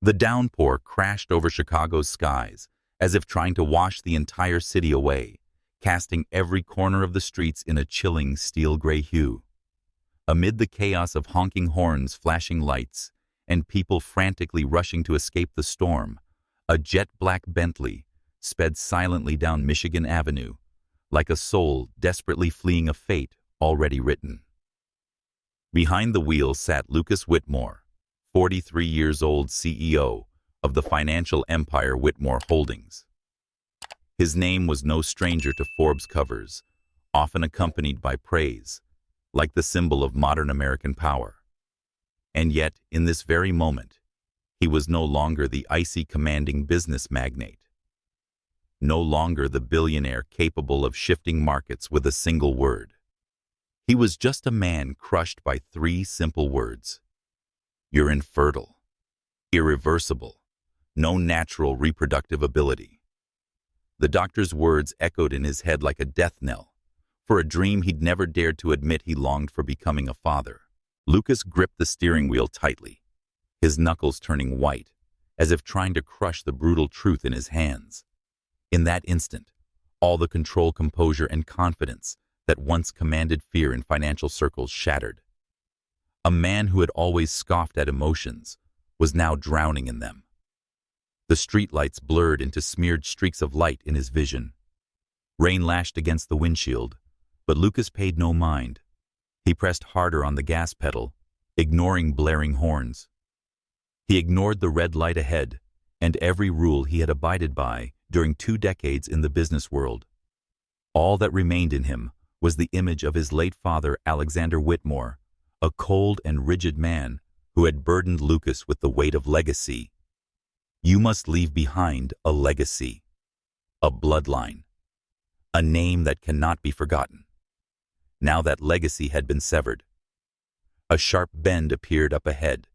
The downpour crashed over Chicago's skies, as if trying to wash the entire city away, casting every corner of the streets in a chilling steel-gray hue. Amid the chaos of honking horns, flashing lights, and people frantically rushing to escape the storm, a jet-black Bentley sped silently down Michigan Avenue, like a soul desperately fleeing a fate already written. Behind the wheel sat Lucas Whitmore, 43 years old, CEO of the financial empire Whitmore Holdings. His name was no stranger to Forbes covers, often accompanied by praise, like the symbol of modern American power. And yet, in this very moment, he was no longer the icy, commanding business magnate. No longer the billionaire capable of shifting markets with a single word. He was just a man crushed by three simple words. You're infertile, irreversible, no natural reproductive ability. The doctor's words echoed in his head like a death knell, for a dream he'd never dared to admit he longed for becoming a father. Lucas gripped the steering wheel tightly, his knuckles turning white, as if trying to crush the brutal truth in his hands. In that instant, all the control, composure, and confidence that once commanded fear in financial circles shattered. A man who had always scoffed at emotions was now drowning in them. The streetlights blurred into smeared streaks of light in his vision. Rain lashed against the windshield, but Lucas paid no mind. He pressed harder on the gas pedal, ignoring blaring horns. He ignored the red light ahead and every rule he had abided by during 2 decades in the business world. All that remained in him was the image of his late father, Alexander Whitmore, a cold and rigid man who had burdened Lucas with the weight of legacy. You must leave behind a legacy, a bloodline, a name that cannot be forgotten. Now that legacy had been severed. A sharp bend appeared up ahead,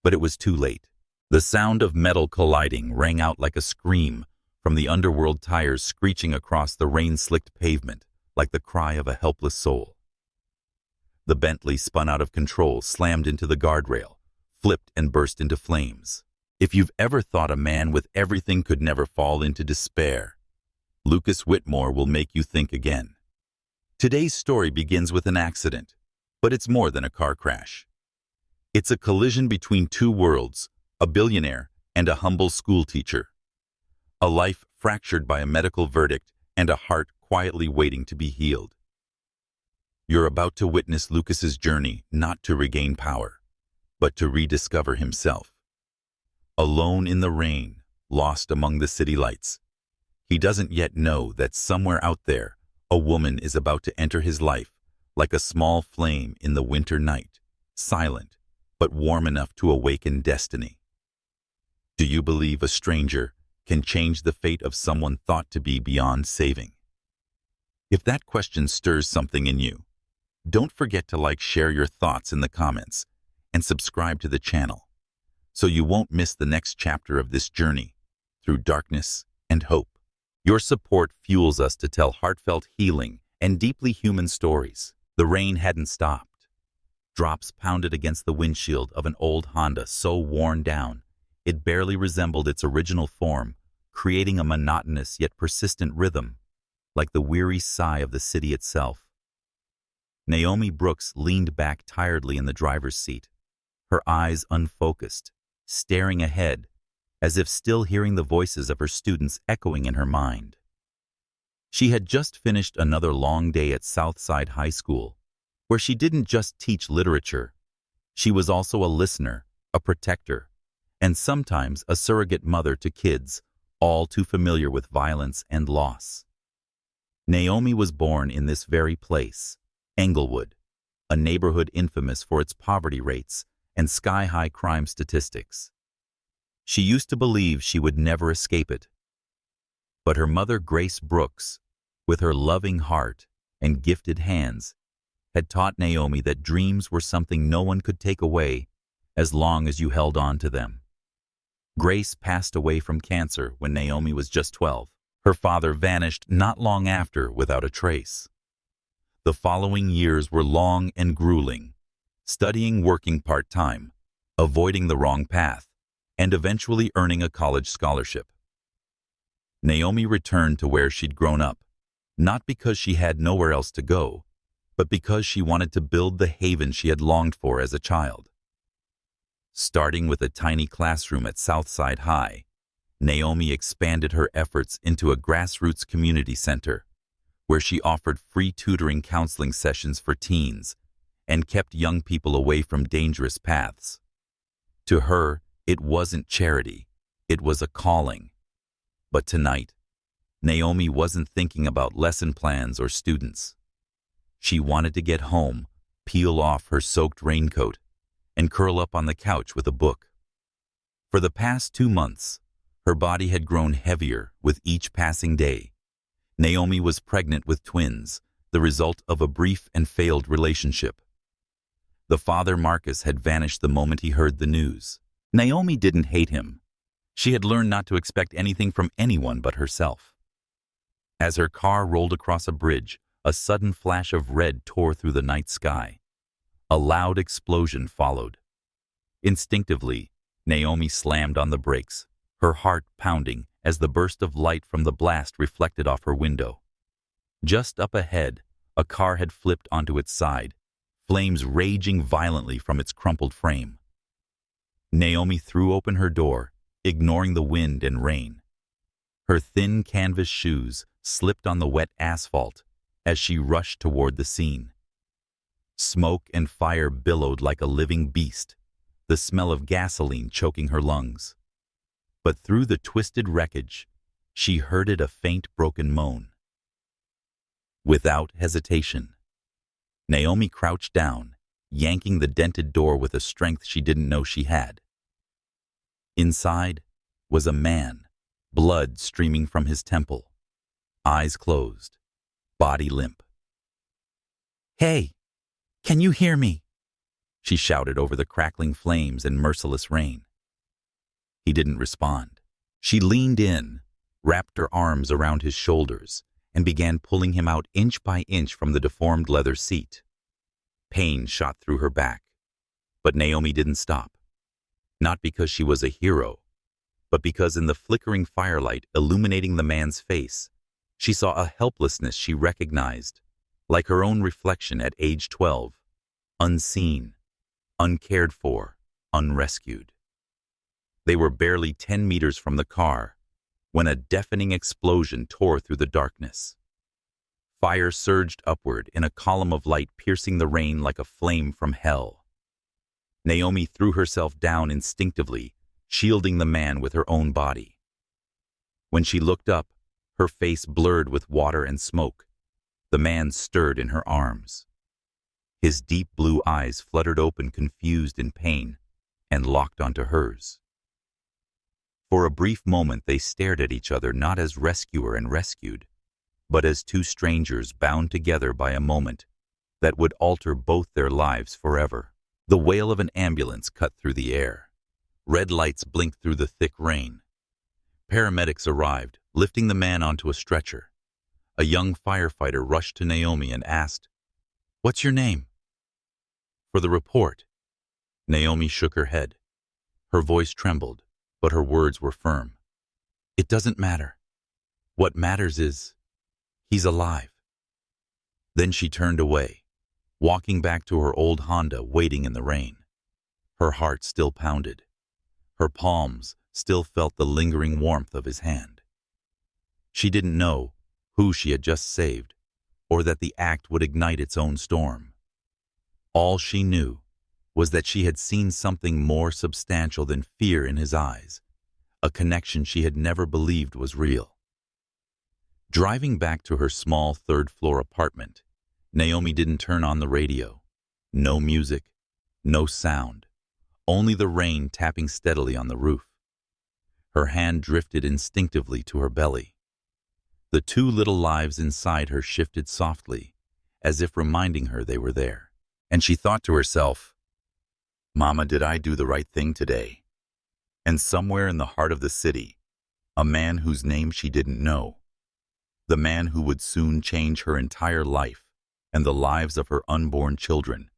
but it was too late. The sound of metal colliding rang out like a scream from the underworld tires screeching across the rain-slicked pavement like the cry of a helpless soul. The Bentley spun out of control, slammed into the guardrail, flipped and burst into flames. If you've ever thought a man with everything could never fall into despair, Lucas Whitmore will make you think again. Today's story begins with an accident, but it's more than a car crash. It's a collision between two worlds, a billionaire and a humble schoolteacher. A life fractured by a medical verdict and a heart quietly waiting to be healed. You're about to witness Lucas's journey not to regain power, but to rediscover himself. Alone in the rain, lost among the city lights, he doesn't yet know that somewhere out there, a woman is about to enter his life like a small flame in the winter night, silent, but warm enough to awaken destiny. Do you believe a stranger can change the fate of someone thought to be beyond saving? If that question stirs something in you, don't forget to share your thoughts in the comments, and subscribe to the channel, so you won't miss the next chapter of this journey through darkness and hope. Your support fuels us to tell heartfelt, healing, and deeply human stories. The rain hadn't stopped. Drops pounded against the windshield of an old Honda so worn down, it barely resembled its original form, creating a monotonous yet persistent rhythm, like the weary sigh of the city itself. Naomi Brooks leaned back tiredly in the driver's seat, her eyes unfocused, staring ahead, as if still hearing the voices of her students echoing in her mind. She had just finished another long day at Southside High School, where she didn't just teach literature. She was also a listener, a protector, and sometimes a surrogate mother to kids, all too familiar with violence and loss. Naomi was born in this very place, Englewood, a neighborhood infamous for its poverty rates and sky-high crime statistics. She used to believe she would never escape it. But her mother, Grace Brooks, with her loving heart and gifted hands, had taught Naomi that dreams were something no one could take away as long as you held on to them. Grace passed away from cancer when Naomi was just 12. Her father vanished not long after without a trace. The following years were long and grueling, studying, working part-time, avoiding the wrong path, and eventually earning a college scholarship. Naomi returned to where she'd grown up, not because she had nowhere else to go, but because she wanted to build the haven she had longed for as a child. Starting with a tiny classroom at Southside High, Naomi expanded her efforts into a grassroots community center, where she offered free tutoring counseling sessions for teens and kept young people away from dangerous paths. To her, it wasn't charity, it was a calling. But tonight, Naomi wasn't thinking about lesson plans or students. She wanted to get home, peel off her soaked raincoat, and curl up on the couch with a book. For the past 2 months, her body had grown heavier with each passing day. Naomi was pregnant with twins, the result of a brief and failed relationship. The father, Marcus, had vanished the moment he heard the news. Naomi didn't hate him. She had learned not to expect anything from anyone but herself. As her car rolled across a bridge, a sudden flash of red tore through the night sky. A loud explosion followed. Instinctively, Naomi slammed on the brakes, her heart pounding as the burst of light from the blast reflected off her window. Just up ahead, a car had flipped onto its side, flames raging violently from its crumpled frame. Naomi threw open her door, ignoring the wind and rain. Her thin canvas shoes slipped on the wet asphalt as she rushed toward the scene. Smoke and fire billowed like a living beast, the smell of gasoline choking her lungs. But through the twisted wreckage, she heard a faint broken moan. Without hesitation, Naomi crouched down, yanking the dented door with a strength she didn't know she had. Inside was a man, blood streaming from his temple, eyes closed, body limp. "Hey, can you hear me?" she shouted over the crackling flames and merciless rain. He didn't respond. She leaned in, wrapped her arms around his shoulders, and began pulling him out inch by inch from the deformed leather seat. Pain shot through her back, but Naomi didn't stop. Not because she was a hero, but because in the flickering firelight illuminating the man's face, she saw a helplessness she recognized, like her own reflection at age 12, unseen, uncared for, unrescued. They were barely 10 meters from the car when a deafening explosion tore through the darkness. Fire surged upward in a column of light, piercing the rain like a flame from hell. Naomi threw herself down instinctively, shielding the man with her own body. When she looked up, her face blurred with water and smoke. The man stirred in her arms. His deep blue eyes fluttered open, confused in pain, and locked onto hers. For a brief moment they stared at each other, not as rescuer and rescued, but as two strangers bound together by a moment that would alter both their lives forever. The wail of an ambulance cut through the air. Red lights blinked through the thick rain. Paramedics arrived, lifting the man onto a stretcher. A young firefighter rushed to Naomi and asked, "What's your name?" "For the report." Naomi shook her head. Her voice trembled, but her words were firm. "It doesn't matter. What matters is, he's alive." Then she turned away, walking back to her old Honda waiting in the rain. Her heart still pounded. Her palms still felt the lingering warmth of his hand. She didn't know who she had just saved, or that the act would ignite its own storm. All she knew was that she had seen something more substantial than fear in his eyes, a connection she had never believed was real. Driving back to her small third-floor apartment, Naomi didn't turn on the radio. No music, no sound, only the rain tapping steadily on the roof. Her hand drifted instinctively to her belly. The two little lives inside her shifted softly, as if reminding her they were there. And she thought to herself, "Mama, did I do the right thing today?" And somewhere in the heart of the city, a man whose name she didn't know, the man who would soon change her entire life and the lives of her unborn children,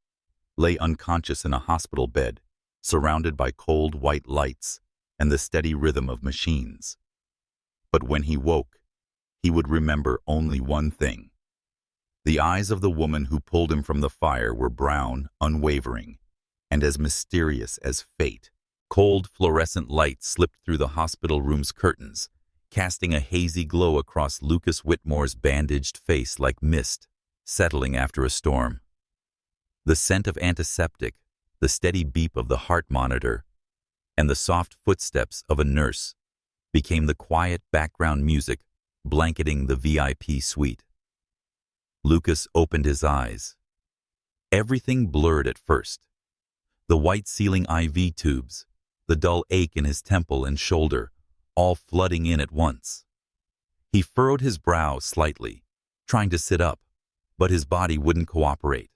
lay unconscious in a hospital bed, surrounded by cold white lights and the steady rhythm of machines. But when he woke, he would remember only one thing. The eyes of the woman who pulled him from the fire were brown, unwavering, and as mysterious as fate. Cold fluorescent light slipped through the hospital room's curtains, casting a hazy glow across Lucas Whitmore's bandaged face like mist settling after a storm. The scent of antiseptic, the steady beep of the heart monitor, and the soft footsteps of a nurse became the quiet background music blanketing the VIP suite. Lucas opened his eyes. Everything blurred at first. The white ceiling IV tubes, the dull ache in his temple and shoulder, all flooding in at once. He furrowed his brow slightly, trying to sit up, but his body wouldn't cooperate.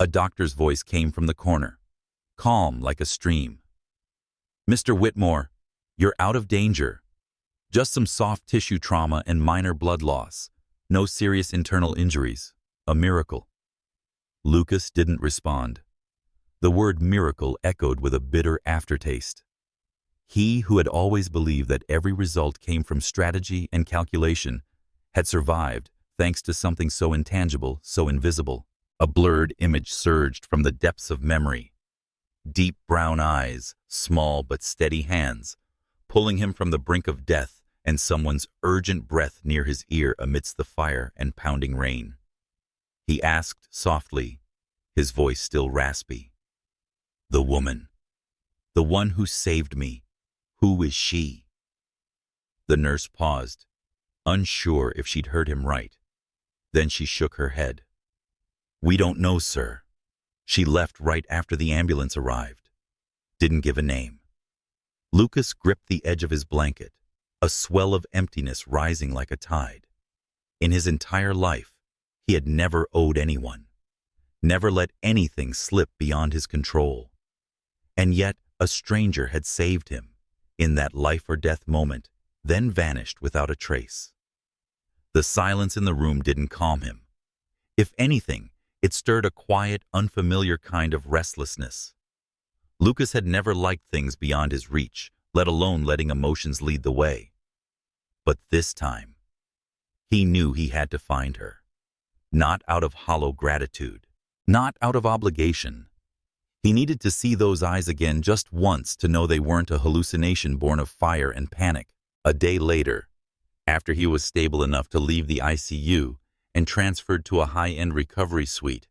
A doctor's voice came from the corner, calm like a stream. "Mr. Whitmore, you're out of danger. Just some soft tissue trauma and minor blood loss. No serious internal injuries. A miracle." Lucas didn't respond. The word miracle echoed with a bitter aftertaste. He, who had always believed that every result came from strategy and calculation, had survived thanks to something so intangible, so invisible. A blurred image surged from the depths of memory. Deep brown eyes, small but steady hands, pulling him from the brink of death, and someone's urgent breath near his ear amidst the fire and pounding rain. He asked softly, his voice still raspy, "The woman, the one who saved me, who is she?" The nurse paused, unsure if she'd heard him right. Then she shook her head. "We don't know, sir. She left right after the ambulance arrived. Didn't give a name." Lucas gripped the edge of his blanket, a swell of emptiness rising like a tide. In his entire life, he had never owed anyone, never let anything slip beyond his control. And yet, a stranger had saved him, in that life-or-death moment, then vanished without a trace. The silence in the room didn't calm him. If anything, it stirred a quiet, unfamiliar kind of restlessness. Lucas had never liked things beyond his reach, let alone letting emotions lead the way. But this time, he knew he had to find her. Not out of hollow gratitude, not out of obligation. He needed to see those eyes again just once to know they weren't a hallucination born of fire and panic. A day later, after he was stable enough to leave the ICU and transferred to a high-end recovery suite,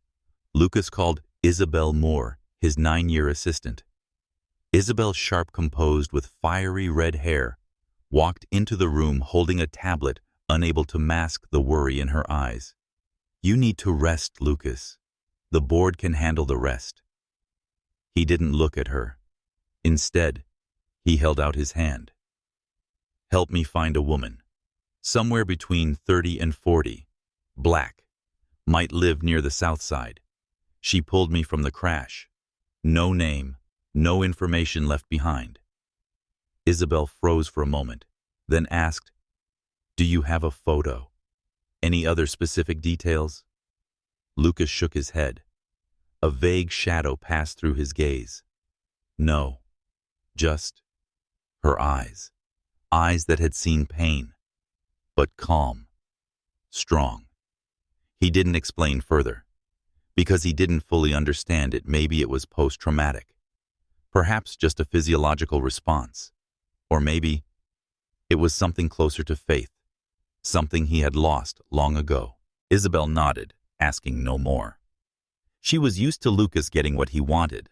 Lucas called Isabel Moore, his 9-year assistant. Isabel, sharp composed with fiery red hair, walked into the room holding a tablet, unable to mask the worry in her eyes. "You need to rest, Lucas. The board can handle the rest." He didn't look at her. Instead, he held out his hand. "Help me find a woman. Somewhere between 30 and 40. Black. Might live near the south side. She pulled me from the crash. No name, no information left behind." Isabel froze for a moment, then asked, "Do you have a photo? Any other specific details?" Lucas shook his head. A vague shadow passed through his gaze. "No, just her eyes. Eyes that had seen pain, but calm, strong." He didn't explain further, because he didn't fully understand it. Maybe it was post-traumatic, perhaps just a physiological response, or maybe it was something closer to faith, something he had lost long ago. Isabel nodded, asking no more. She was used to Lucas getting what he wanted,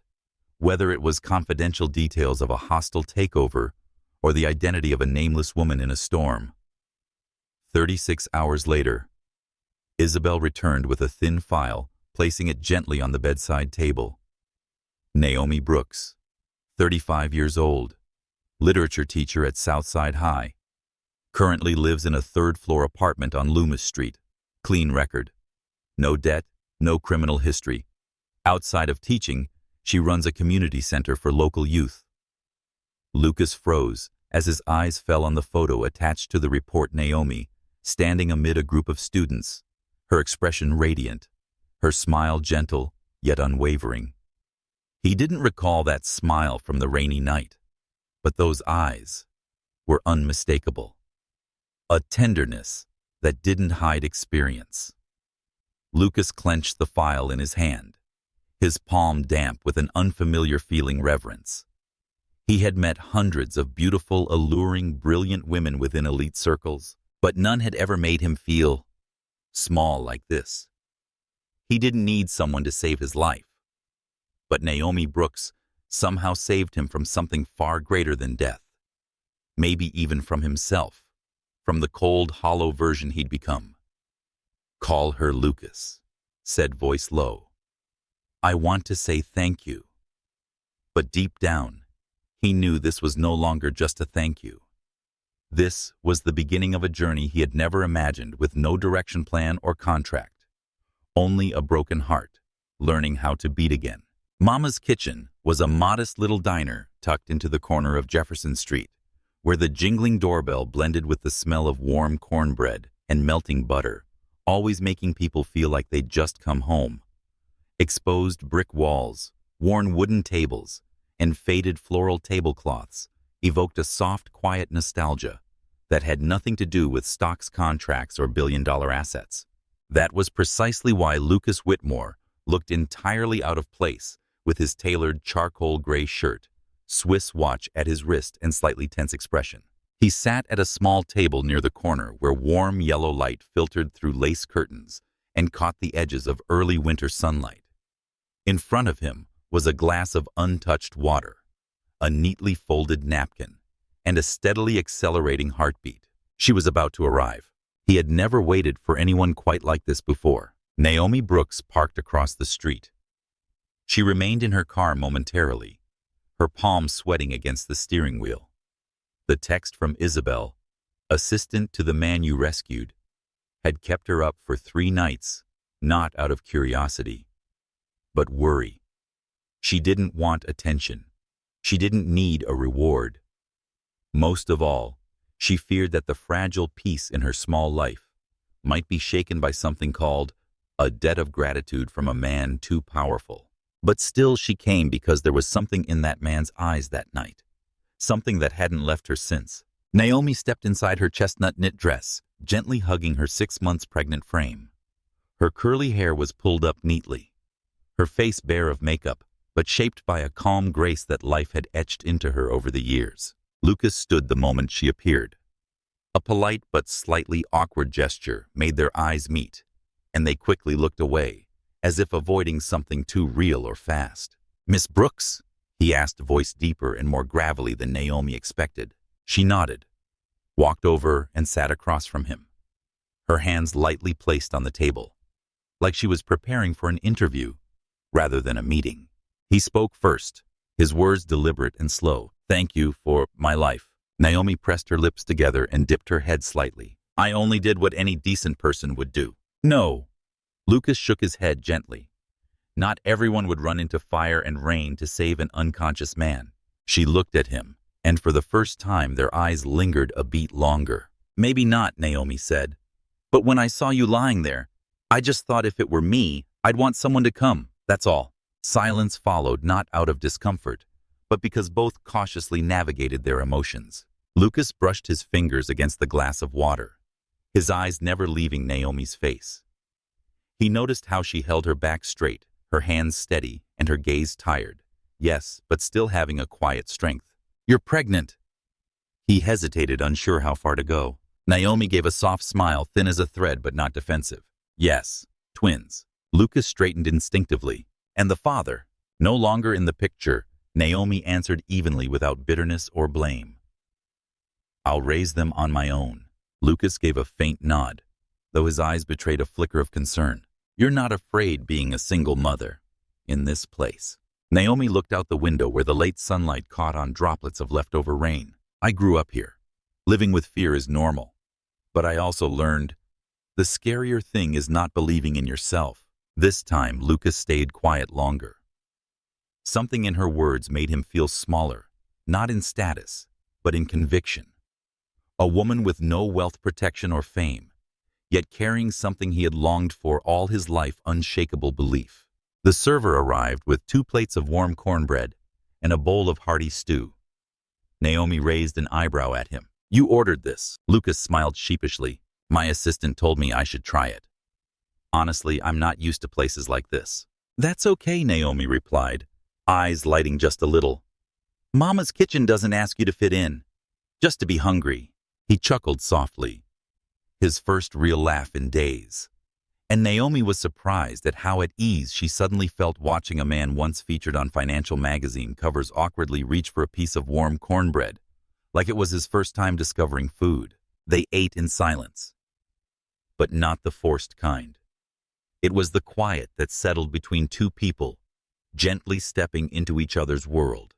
whether it was confidential details of a hostile takeover or the identity of a nameless woman in a storm. 36 hours later, Isabel returned with a thin file, placing it gently on the bedside table. Naomi Brooks, 35 years old, literature teacher at Southside High, currently lives in a third-floor apartment on Loomis Street. Clean record. No debt, no criminal history. Outside of teaching, she runs a community center for local youth. Lucas froze as his eyes fell on the photo attached to the report. Naomi, standing amid a group of students, her expression radiant, her smile gentle yet unwavering. He didn't recall that smile from the rainy night, But those eyes were unmistakable. A tenderness that didn't hide experience. Lucas clenched the file in his hand, his palm damp with an unfamiliar feeling reverence. He had met hundreds of beautiful, alluring, brilliant women within elite circles, but none had ever made him feel small like this. He didn't need someone to save his life. But Naomi Brooks somehow saved him from something far greater than death. Maybe even from himself, from the cold, hollow version he'd become. "Call her Lucas," said voice low. "I want to say thank you." But deep down, he knew this was no longer just a thank you. This was the beginning of a journey he had never imagined, with no direction plan or contract. Only a broken heart, learning how to beat again. Mama's Kitchen was a modest little diner tucked into the corner of Jefferson Street, where the jingling doorbell blended with the smell of warm cornbread and melting butter, always making people feel like they'd just come home. Exposed brick walls, worn wooden tables, and faded floral tablecloths evoked a soft, quiet nostalgia that had nothing to do with stocks, contracts, or billion-dollar assets. That was precisely why Lucas Whitmore looked entirely out of place with his tailored charcoal gray shirt, Swiss watch at his wrist, and slightly tense expression. He sat at a small table near the corner where warm yellow light filtered through lace curtains and caught the edges of early winter sunlight. In front of him was a glass of untouched water, a neatly folded napkin, and a steadily accelerating heartbeat. She was about to arrive. He had never waited for anyone quite like this before. Naomi Brooks parked across the street. She remained in her car momentarily, her palms sweating against the steering wheel. The text from Isabel, assistant to the man you rescued, had kept her up for 3 nights, not out of curiosity, but worry. She didn't want attention. She didn't need a reward. Most of all, she feared that the fragile peace in her small life might be shaken by something called a debt of gratitude from a man too powerful. But still she came because there was something in that man's eyes that night, something that hadn't left her since. Naomi stepped inside her chestnut knit dress, gently hugging her 6 months pregnant frame. Her curly hair was pulled up neatly, her face bare of makeup, but shaped by a calm grace that life had etched into her over the years. Lucas stood the moment she appeared. A polite but slightly awkward gesture made their eyes meet, and they quickly looked away, as if avoiding something too real or fast. "Miss Brooks?" he asked, voice deeper and more gravelly than Naomi expected. She nodded, walked over, and sat across from him, her hands lightly placed on the table, like she was preparing for an interview rather than a meeting. He spoke first, his words deliberate and slow. "Thank you for my life." Naomi pressed her lips together and dipped her head slightly. "I only did what any decent person would do." "No." Lucas shook his head gently. "Not everyone would run into fire and rain to save an unconscious man." She looked at him, and for the first time their eyes lingered a beat longer. "Maybe not," Naomi said. "But when I saw you lying there, I just thought if it were me, I'd want someone to come, that's all." Silence followed, not out of discomfort, but because both cautiously navigated their emotions. Lucas brushed his fingers against the glass of water, his eyes never leaving Naomi's face. He noticed how she held her back straight, her hands steady, and her gaze tired. Yes, but still having a quiet strength. "You're pregnant." He hesitated, unsure how far to go. Naomi gave a soft smile, thin as a thread but not defensive. "Yes, twins." Lucas straightened instinctively. "And the father?" No longer in the picture, Naomi answered evenly without bitterness or blame. "I'll raise them on my own." Lucas gave a faint nod, though his eyes betrayed a flicker of concern. "You're not afraid being a single mother in this place?" Naomi looked out the window where the late sunlight caught on droplets of leftover rain. "I grew up here. Living with fear is normal. But I also learned the scarier thing is not believing in yourself." This time, Lucas stayed quiet longer. Something in her words made him feel smaller, not in status, but in conviction. A woman with no wealth, protection, or fame, yet carrying something he had longed for all his life, unshakable belief. The server arrived with 2 plates of warm cornbread and a bowl of hearty stew. Naomi raised an eyebrow at him. You ordered this. Lucas smiled sheepishly. My assistant told me I should try it. Honestly, I'm not used to places like this. That's okay, Naomi replied, eyes lighting just a little. Mama's kitchen doesn't ask you to fit in, just to be hungry. He chuckled softly, his first real laugh in days. And Naomi was surprised at how at ease she suddenly felt watching a man once featured on financial magazine covers awkwardly reach for a piece of warm cornbread, like it was his first time discovering food. They ate in silence, but not the forced kind. It was the quiet that settled between two people, gently stepping into each other's world.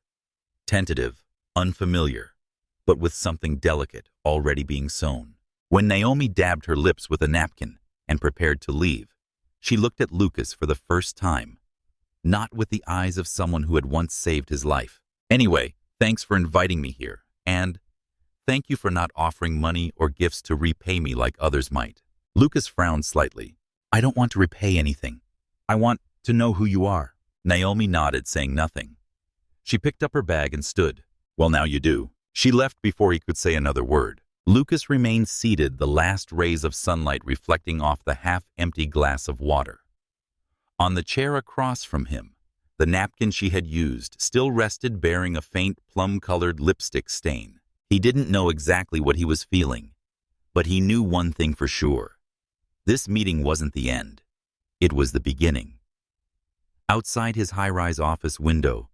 Tentative, unfamiliar, but with something delicate already being sown. When Naomi dabbed her lips with a napkin and prepared to leave, she looked at Lucas for the first time, not with the eyes of someone who had once saved his life. Anyway, thanks for inviting me here, and thank you for not offering money or gifts to repay me like others might. Lucas frowned slightly. I don't want to repay anything. I want to know who you are. Naomi nodded, saying nothing. She picked up her bag and stood. Well, now you do. She left before he could say another word. Lucas remained seated, the last rays of sunlight reflecting off the half-empty glass of water. On the chair across from him, the napkin she had used still rested, bearing a faint plum-colored lipstick stain. He didn't know exactly what he was feeling, but he knew one thing for sure. This meeting wasn't the end. It was the beginning. Outside his high-rise office window,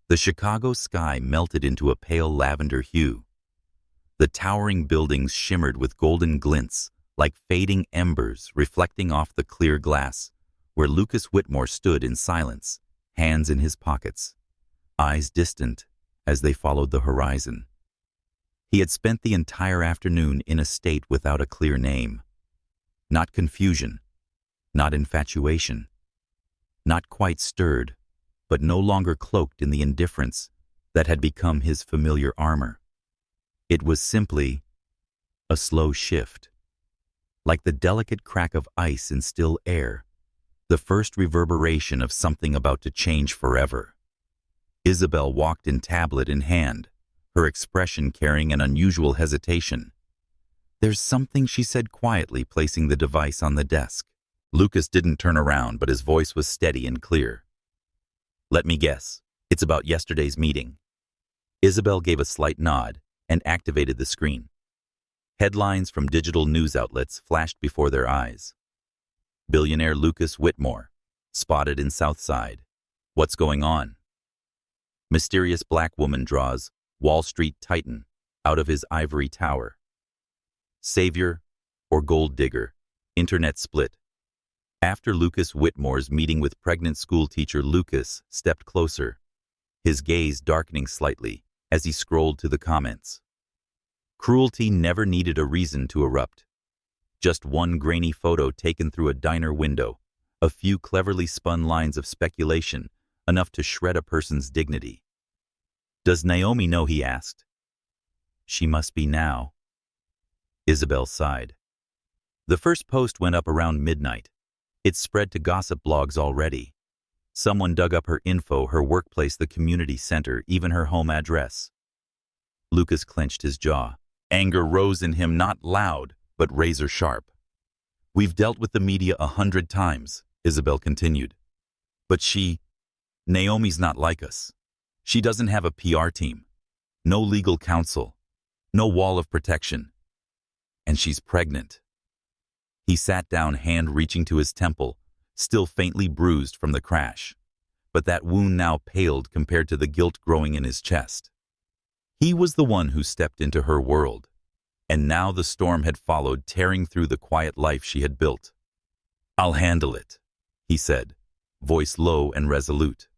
the Chicago sky melted into a pale lavender hue. The towering buildings shimmered with golden glints, like fading embers reflecting off the clear glass, where Lucas Whitmore stood in silence, hands in his pockets, eyes distant as they followed the horizon. He had spent the entire afternoon in a state without a clear name. Not confusion, not infatuation, not quite stirred, but no longer cloaked in the indifference that had become his familiar armor. It was simply a slow shift, like the delicate crack of ice in still air, the first reverberation of something about to change forever. Isabel walked in, tablet in hand, her expression carrying an unusual hesitation. There's something, she said quietly, placing the device on the desk. Lucas didn't turn around, but his voice was steady and clear. Let me guess, it's about yesterday's meeting. Isabel gave a slight nod and activated the screen. Headlines from digital news outlets flashed before their eyes. Billionaire Lucas Whitmore, spotted in Southside. What's going on? Mysterious black woman draws Wall Street titan out of his ivory tower. Savior or gold digger, internet split. After Lucas Whitmore's meeting with pregnant schoolteacher, Lucas stepped closer, his gaze darkening slightly as he scrolled to the comments. Cruelty never needed a reason to erupt. Just one grainy photo taken through a diner window, a few cleverly spun lines of speculation, enough to shred a person's dignity. Does Naomi know? He asked. She must be now. Isabel sighed. The first post went up around midnight. It spread to gossip blogs already. Someone dug up her info, her workplace, the community center, even her home address. Lucas clenched his jaw. Anger rose in him, not loud, but razor sharp. We've dealt with the media 100 times, Isabel continued. But Naomi's not like us. She doesn't have a PR team, no legal counsel, no wall of protection. And she's pregnant. He sat down, hand reaching to his temple, still faintly bruised from the crash. But that wound now paled compared to the guilt growing in his chest. He was the one who stepped into her world, and now the storm had followed, tearing through the quiet life she had built. I'll handle it, he said, voice low and resolute.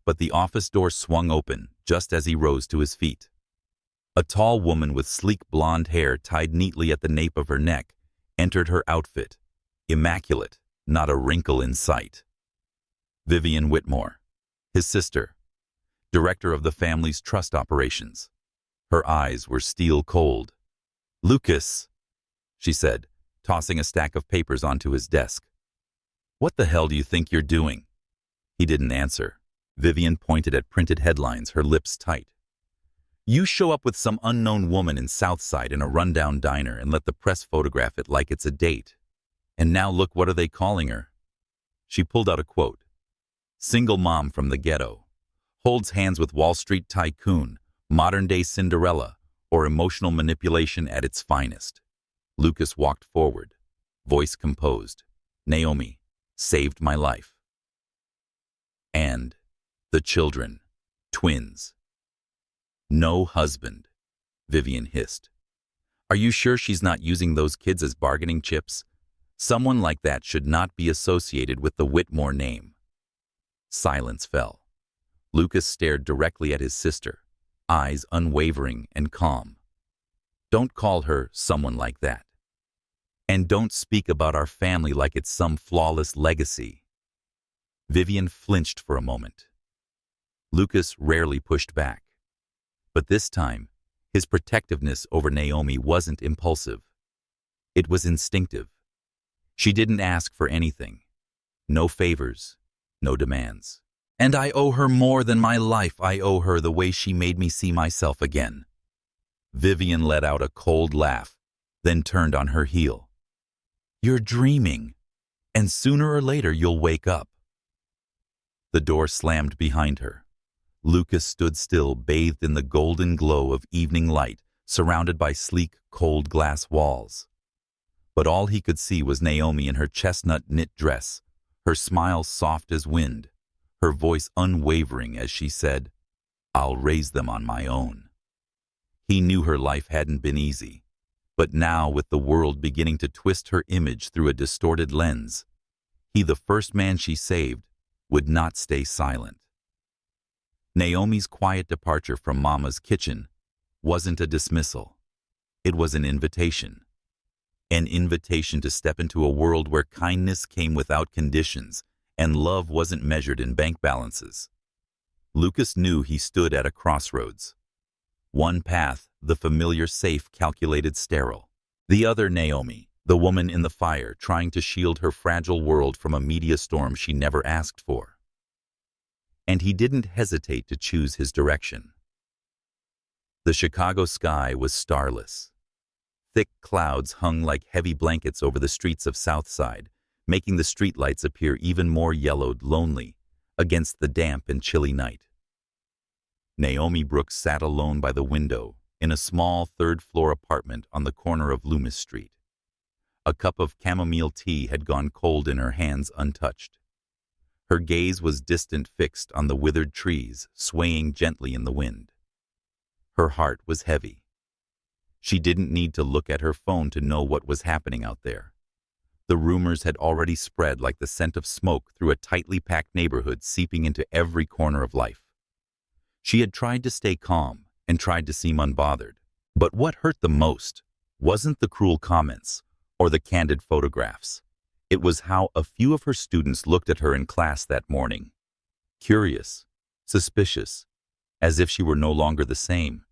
But the office door swung open just as he rose to his feet. A tall woman with sleek blonde hair tied neatly at the nape of her neck entered her outfit, immaculate, not a wrinkle in sight. Vivian Whitmore, his sister, director of the family's trust operations. Her eyes were steel cold. Lucas, she said, tossing a stack of papers onto his desk. What the hell do you think you're doing? He didn't answer. Vivian pointed at printed headlines, her lips tight. You show up with some unknown woman in Southside in a rundown diner and let the press photograph it like it's a date. And now look, what are they calling her? She pulled out a quote. Single mom from the ghetto. Holds hands with Wall Street tycoon, modern-day Cinderella, or emotional manipulation at its finest. Lucas walked forward, voice composed. Naomi, saved my life. And the children, twins. No husband, Vivian hissed. Are you sure she's not using those kids as bargaining chips? Someone like that should not be associated with the Whitmore name. Silence fell. Lucas stared directly at his sister, eyes unwavering and calm. Don't call her someone like that. And don't speak about our family like it's some flawless legacy. Vivian flinched for a moment. Lucas rarely pushed back. But this time, his protectiveness over Naomi wasn't impulsive. It was instinctive. She didn't ask for anything. No favors, no demands. And I owe her more than my life. I owe her the way she made me see myself again. Vivian let out a cold laugh, then turned on her heel. You're dreaming, and sooner or later you'll wake up. The door slammed behind her. Lucas stood still, bathed in the golden glow of evening light, surrounded by sleek, cold glass walls. But all he could see was Naomi in her chestnut knit dress, her smile soft as wind, her voice unwavering as she said, I'll raise them on my own. He knew her life hadn't been easy, but now, with the world beginning to twist her image through a distorted lens, he, the first man she saved, would not stay silent. Naomi's quiet departure from Mama's kitchen wasn't a dismissal. It was an invitation. An invitation to step into a world where kindness came without conditions and love wasn't measured in bank balances. Lucas knew he stood at a crossroads. One path, the familiar, safe, calculated, sterile. The other, Naomi, the woman in the fire, trying to shield her fragile world from a media storm she never asked for. And he didn't hesitate to choose his direction. The Chicago sky was starless. Thick clouds hung like heavy blankets over the streets of Southside, making the streetlights appear even more yellowed, lonely, against the damp and chilly night. Naomi Brooks sat alone by the window in a small third-floor apartment on the corner of Loomis Street. A cup of chamomile tea had gone cold in her hands untouched. Her gaze was distant, fixed on the withered trees, swaying gently in the wind. Her heart was heavy. She didn't need to look at her phone to know what was happening out there. The rumors had already spread like the scent of smoke through a tightly packed neighborhood, seeping into every corner of life. She had tried to stay calm and tried to seem unbothered. But what hurt the most wasn't the cruel comments or the candid photographs. It was how a few of her students looked at her in class that morning. Curious, suspicious, as if she were no longer the same.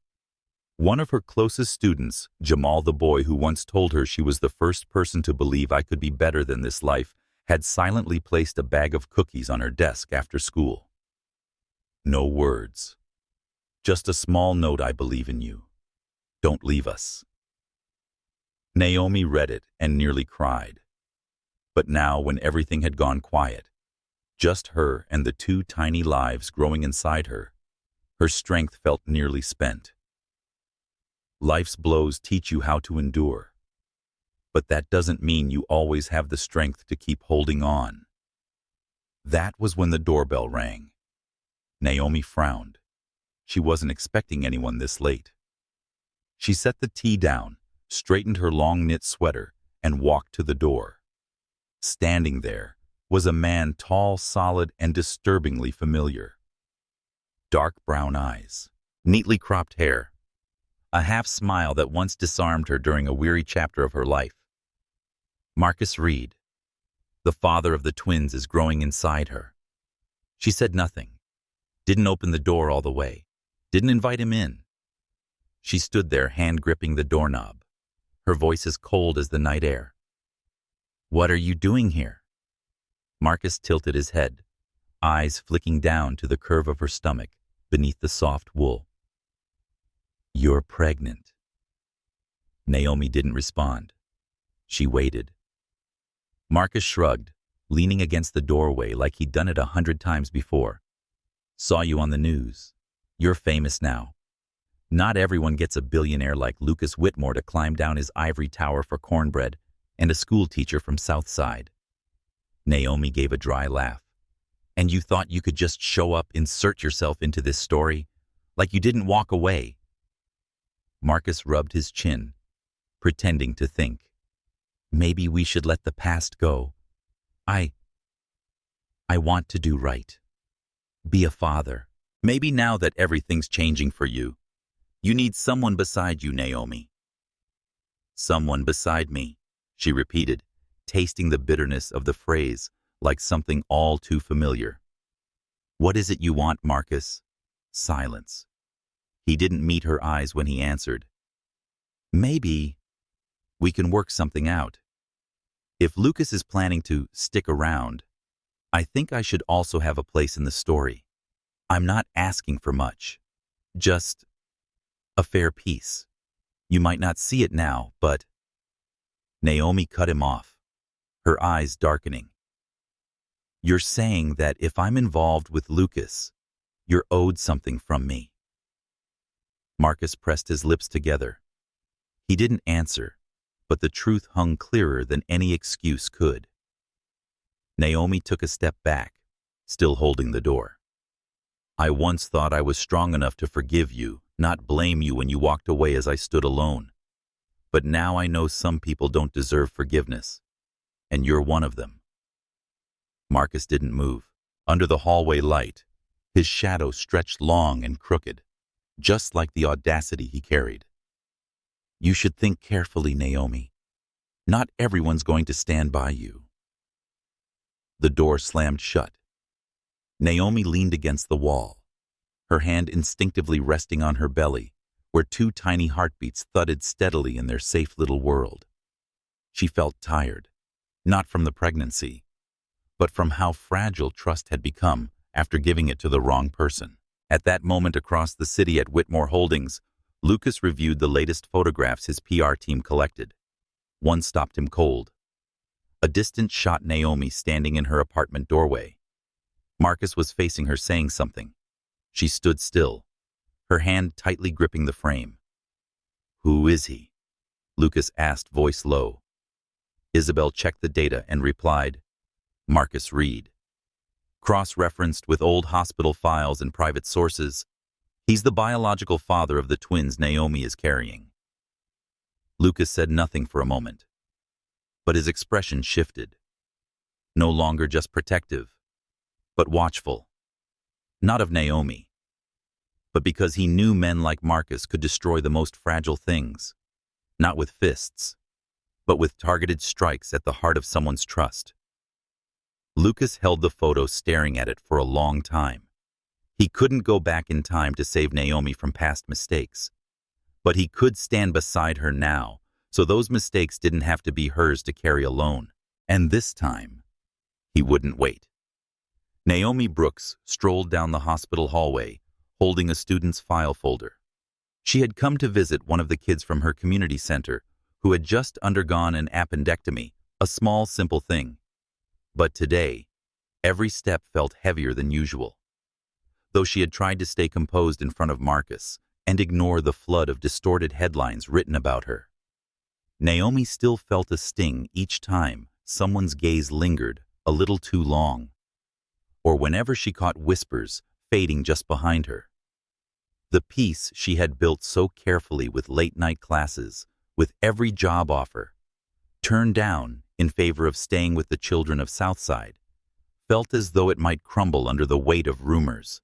One of her closest students, Jamal, the boy who once told her she was the first person to believe I could be better than this life, had silently placed a bag of cookies on her desk after school. No words. Just a small note: I believe in you. Don't leave us. Naomi read it and nearly cried. But now, when everything had gone quiet, just her and the two tiny lives growing inside her, her strength felt nearly spent. Life's blows teach you how to endure. But that doesn't mean you always have the strength to keep holding on. That was when the doorbell rang. Naomi frowned. She wasn't expecting anyone this late. She set the tea down, straightened her long knit sweater, and walked to the door. Standing there was a man, tall, solid, and disturbingly familiar. Dark brown eyes, neatly cropped hair, a half-smile that once disarmed her during a weary chapter of her life. Marcus Reed, the father of the twins, is growing inside her. She said nothing, didn't open the door all the way, didn't invite him in. She stood there, hand-gripping the doorknob, her voice as cold as the night air. "What are you doing here?" Marcus tilted his head, eyes flicking down to the curve of her stomach beneath the soft wool. "You're pregnant." Naomi didn't respond. She waited. Marcus shrugged, leaning against the doorway like he'd done it 100 times before. "Saw you on the news. You're famous now. Not everyone gets a billionaire like Lucas Whitmore to climb down his ivory tower for cornbread and a school teacher from Southside." Naomi gave a dry laugh. "And you thought you could just show up, insert yourself into this story, like you didn't walk away?" Marcus rubbed his chin, pretending to think. "Maybe we should let the past go. I want to do right. Be a father. Maybe now that everything's changing for you, you need someone beside you, Naomi." "Someone beside me," she repeated, tasting the bitterness of the phrase like something all too familiar. "What is it you want, Marcus?" Silence. He didn't meet her eyes when he answered. "Maybe we can work something out. If Lucas is planning to stick around, I think I should also have a place in the story. I'm not asking for much. Just a fair piece. You might not see it now, but—" Naomi cut him off, her eyes darkening. "You're saying that if I'm involved with Lucas, you're owed something from me." Marcus pressed his lips together. He didn't answer, but the truth hung clearer than any excuse could. Naomi took a step back, still holding the door. "I once thought I was strong enough to forgive you, not blame you when you walked away as I stood alone. But now I know some people don't deserve forgiveness, and you're one of them." Marcus didn't move. Under the hallway light, his shadow stretched long and crooked, just like the audacity he carried. "You should think carefully, Naomi. Not everyone's going to stand by you." The door slammed shut. Naomi leaned against the wall, her hand instinctively resting on her belly, where 2 tiny heartbeats thudded steadily in their safe little world. She felt tired, not from the pregnancy, but from how fragile trust had become after giving it to the wrong person. At that moment across the city at Whitmore Holdings, Lucas reviewed the latest photographs his PR team collected. One stopped him cold. A distant shot Naomi standing in her apartment doorway. Marcus was facing her saying something. She stood still, her hand tightly gripping the frame. "Who is he?" Lucas asked, voice low. Isabel checked the data and replied, "Marcus Reed." Cross-referenced with old hospital files and private sources, he's the biological father of the twins Naomi is carrying. Lucas said nothing for a moment, but his expression shifted. No longer just protective, but watchful. Not of Naomi, but because he knew men like Marcus could destroy the most fragile things, not with fists, but with targeted strikes at the heart of someone's trust. Lucas held the photo, staring at it for a long time. He couldn't go back in time to save Naomi from past mistakes, but he could stand beside her now, so those mistakes didn't have to be hers to carry alone. And this time, he wouldn't wait. Naomi Brooks strolled down the hospital hallway, holding a student's file folder. She had come to visit one of the kids from her community center who had just undergone an appendectomy, a small, simple thing. But today, every step felt heavier than usual. Though she had tried to stay composed in front of Marcus and ignore the flood of distorted headlines written about her, Naomi still felt a sting each time someone's gaze lingered a little too long, or whenever she caught whispers fading just behind her. The peace she had built so carefully with late-night classes, with every job offer, turned down in favor of staying with the children of Southside, felt as though it might crumble under the weight of rumors.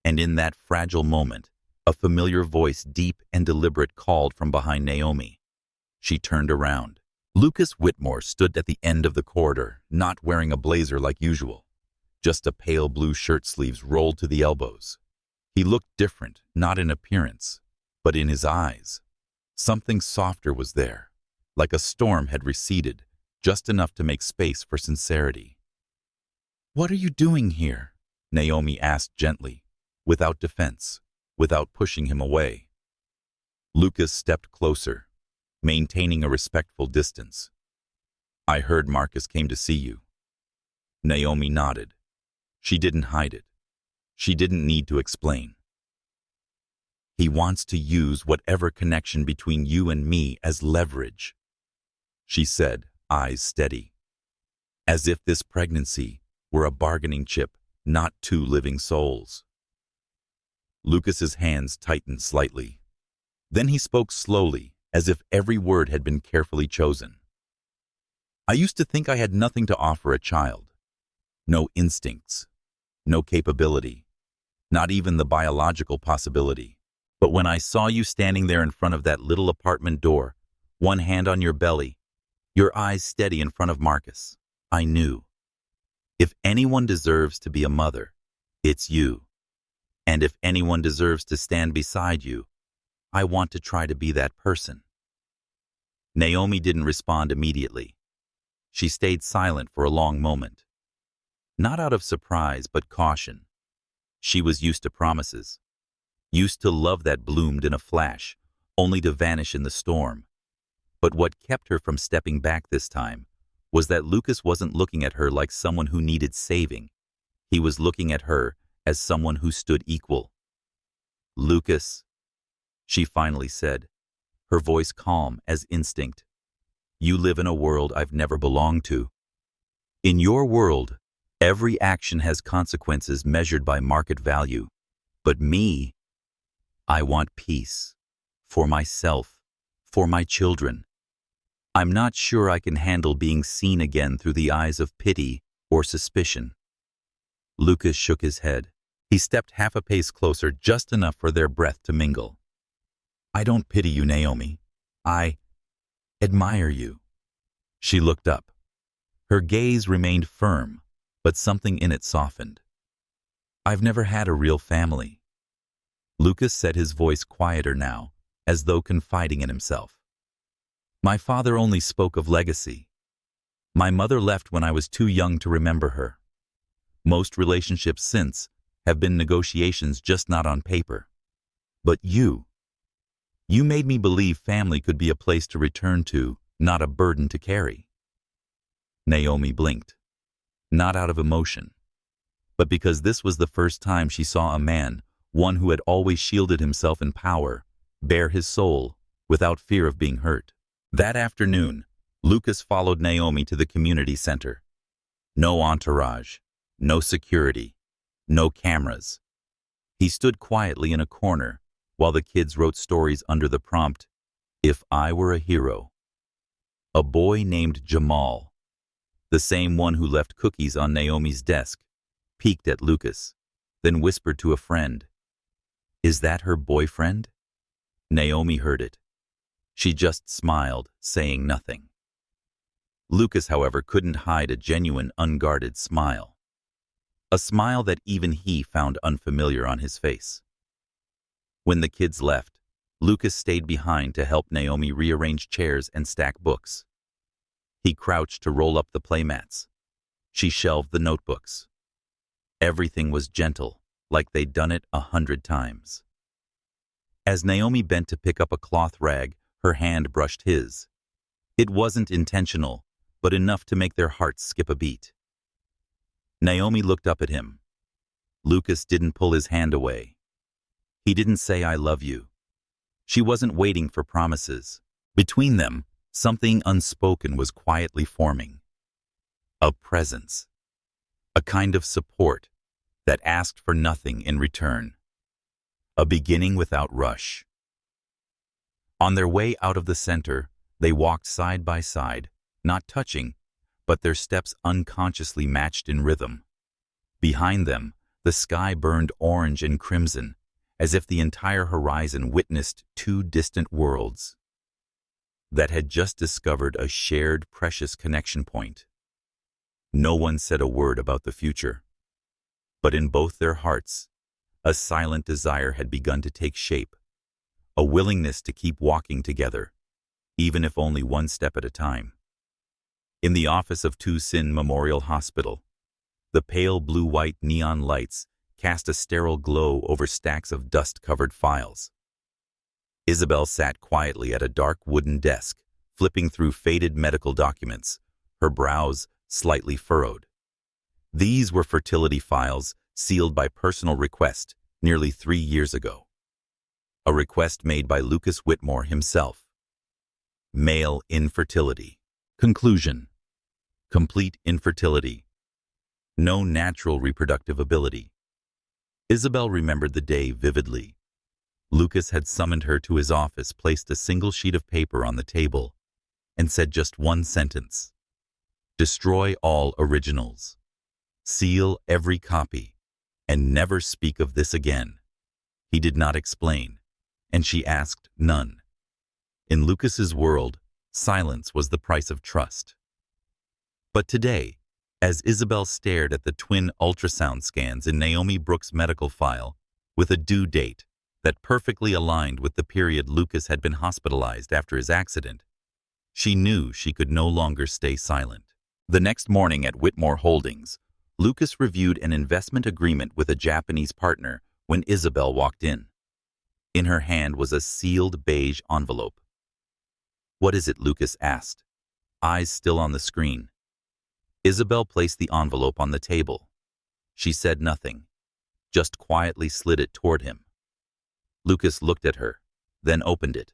And in that fragile moment, a familiar voice, deep and deliberate, called from behind Naomi. She turned around. Lucas Whitmore stood at the end of the corridor, not wearing a blazer like usual, just a pale blue shirt sleeves rolled to the elbows. He looked different, not in appearance, but in his eyes. Something softer was there, like a storm had receded, just enough to make space for sincerity. "What are you doing here?" Naomi asked gently, without defense, without pushing him away. Lucas stepped closer, maintaining a respectful distance. I heard Marcus came to see you. Naomi nodded. She didn't hide it. She didn't need to explain. He wants to use whatever connection between you and me as leverage, she said, eyes steady. As if this pregnancy were a bargaining chip, not two living souls. Lucas's hands tightened slightly. Then he spoke slowly, as if every word had been carefully chosen. I used to think I had nothing to offer a child. No instincts, no capability, not even the biological possibility. But when I saw you standing there in front of that little apartment door, one hand on your belly, your eyes steady in front of Marcus, I knew. If anyone deserves to be a mother, it's you. And if anyone deserves to stand beside you, I want to try to be that person. Naomi didn't respond immediately. She stayed silent for a long moment. Not out of surprise, but caution. She was used to promises. Used to love that bloomed in a flash, only to vanish in the storm. But what kept her from stepping back this time was that Lucas wasn't looking at her like someone who needed saving. He was looking at her as someone who stood equal. Lucas, she finally said, her voice calm as instinct. You live in a world I've never belonged to. In your world, every action has consequences measured by market value. But me, I want peace. For myself, for my children. I'm not sure I can handle being seen again through the eyes of pity or suspicion. Lucas shook his head. He stepped half a pace closer, just enough for their breath to mingle. I don't pity you, Naomi. I admire you. She looked up. Her gaze remained firm, but something in it softened. I've never had a real family. Lucas said, his voice quieter now, as though confiding in himself. My father only spoke of legacy. My mother left when I was too young to remember her. Most relationships since have been negotiations, just not on paper. But you made me believe family could be a place to return to, not a burden to carry. Naomi blinked, not out of emotion, but because this was the first time she saw a man, one who had always shielded himself in power, bare his soul without fear of being hurt. That afternoon, Lucas followed Naomi to the community center. No entourage, no security, no cameras. He stood quietly in a corner while the kids wrote stories under the prompt, If I Were a Hero. A boy named Jamal, the same one who left cookies on Naomi's desk, peeked at Lucas, then whispered to a friend, Is that her boyfriend? Naomi heard it. She just smiled, saying nothing. Lucas, however, couldn't hide a genuine, unguarded smile. A smile that even he found unfamiliar on his face. When the kids left, Lucas stayed behind to help Naomi rearrange chairs and stack books. He crouched to roll up the playmats. She shelved the notebooks. Everything was gentle, like they'd done it 100 times. As Naomi bent to pick up a cloth rag, her hand brushed his. It wasn't intentional, but enough to make their hearts skip a beat. Naomi looked up at him. Lucas didn't pull his hand away. He didn't say, I love you. She wasn't waiting for promises. Between them, something unspoken was quietly forming. A presence. A kind of support that asked for nothing in return. A beginning without rush. On their way out of the center, they walked side by side, not touching, but their steps unconsciously matched in rhythm. Behind them, the sky burned orange and crimson, as if the entire horizon witnessed two distant worlds that had just discovered a shared, precious connection point. No one said a word about the future, but in both their hearts, a silent desire had begun to take shape, a willingness to keep walking together, even if only one step at a time. In the office of Tucson Memorial Hospital, the pale blue-white neon lights cast a sterile glow over stacks of dust-covered files. Isabel sat quietly at a dark wooden desk, flipping through faded medical documents, her brows slightly furrowed. These were fertility files sealed by personal request nearly 3 years ago. A request made by Lucas Whitmore himself. Male infertility. Conclusion. Complete infertility. No natural reproductive ability. Isabel remembered the day vividly. Lucas had summoned her to his office, placed a single sheet of paper on the table, and said just one sentence. Destroy all originals. Seal every copy, and never speak of this again. He did not explain, and she asked none. In Lucas's world, silence was the price of trust. But today, as Isabel stared at the twin ultrasound scans in Naomi Brooks' medical file, with a due date that perfectly aligned with the period Lucas had been hospitalized after his accident, she knew she could no longer stay silent. The next morning at Whitmore Holdings, Lucas reviewed an investment agreement with a Japanese partner when Isabel walked in. In her hand was a sealed beige envelope. "What is it?" Lucas asked, eyes still on the screen. Isabel placed the envelope on the table. She said nothing, just quietly slid it toward him. Lucas looked at her, then opened it.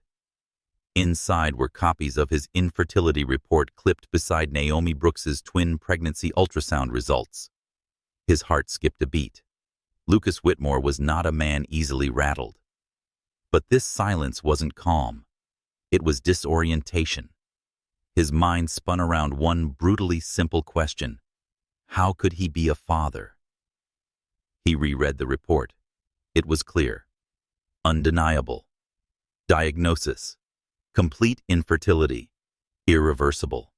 Inside were copies of his infertility report clipped beside Naomi Brooks's twin pregnancy ultrasound results. His heart skipped a beat. Lucas Whitmore was not a man easily rattled. But this silence wasn't calm. It was disorientation. His mind spun around one brutally simple question. How could he be a father? He reread the report. It was clear. Undeniable. Diagnosis. Complete infertility. Irreversible.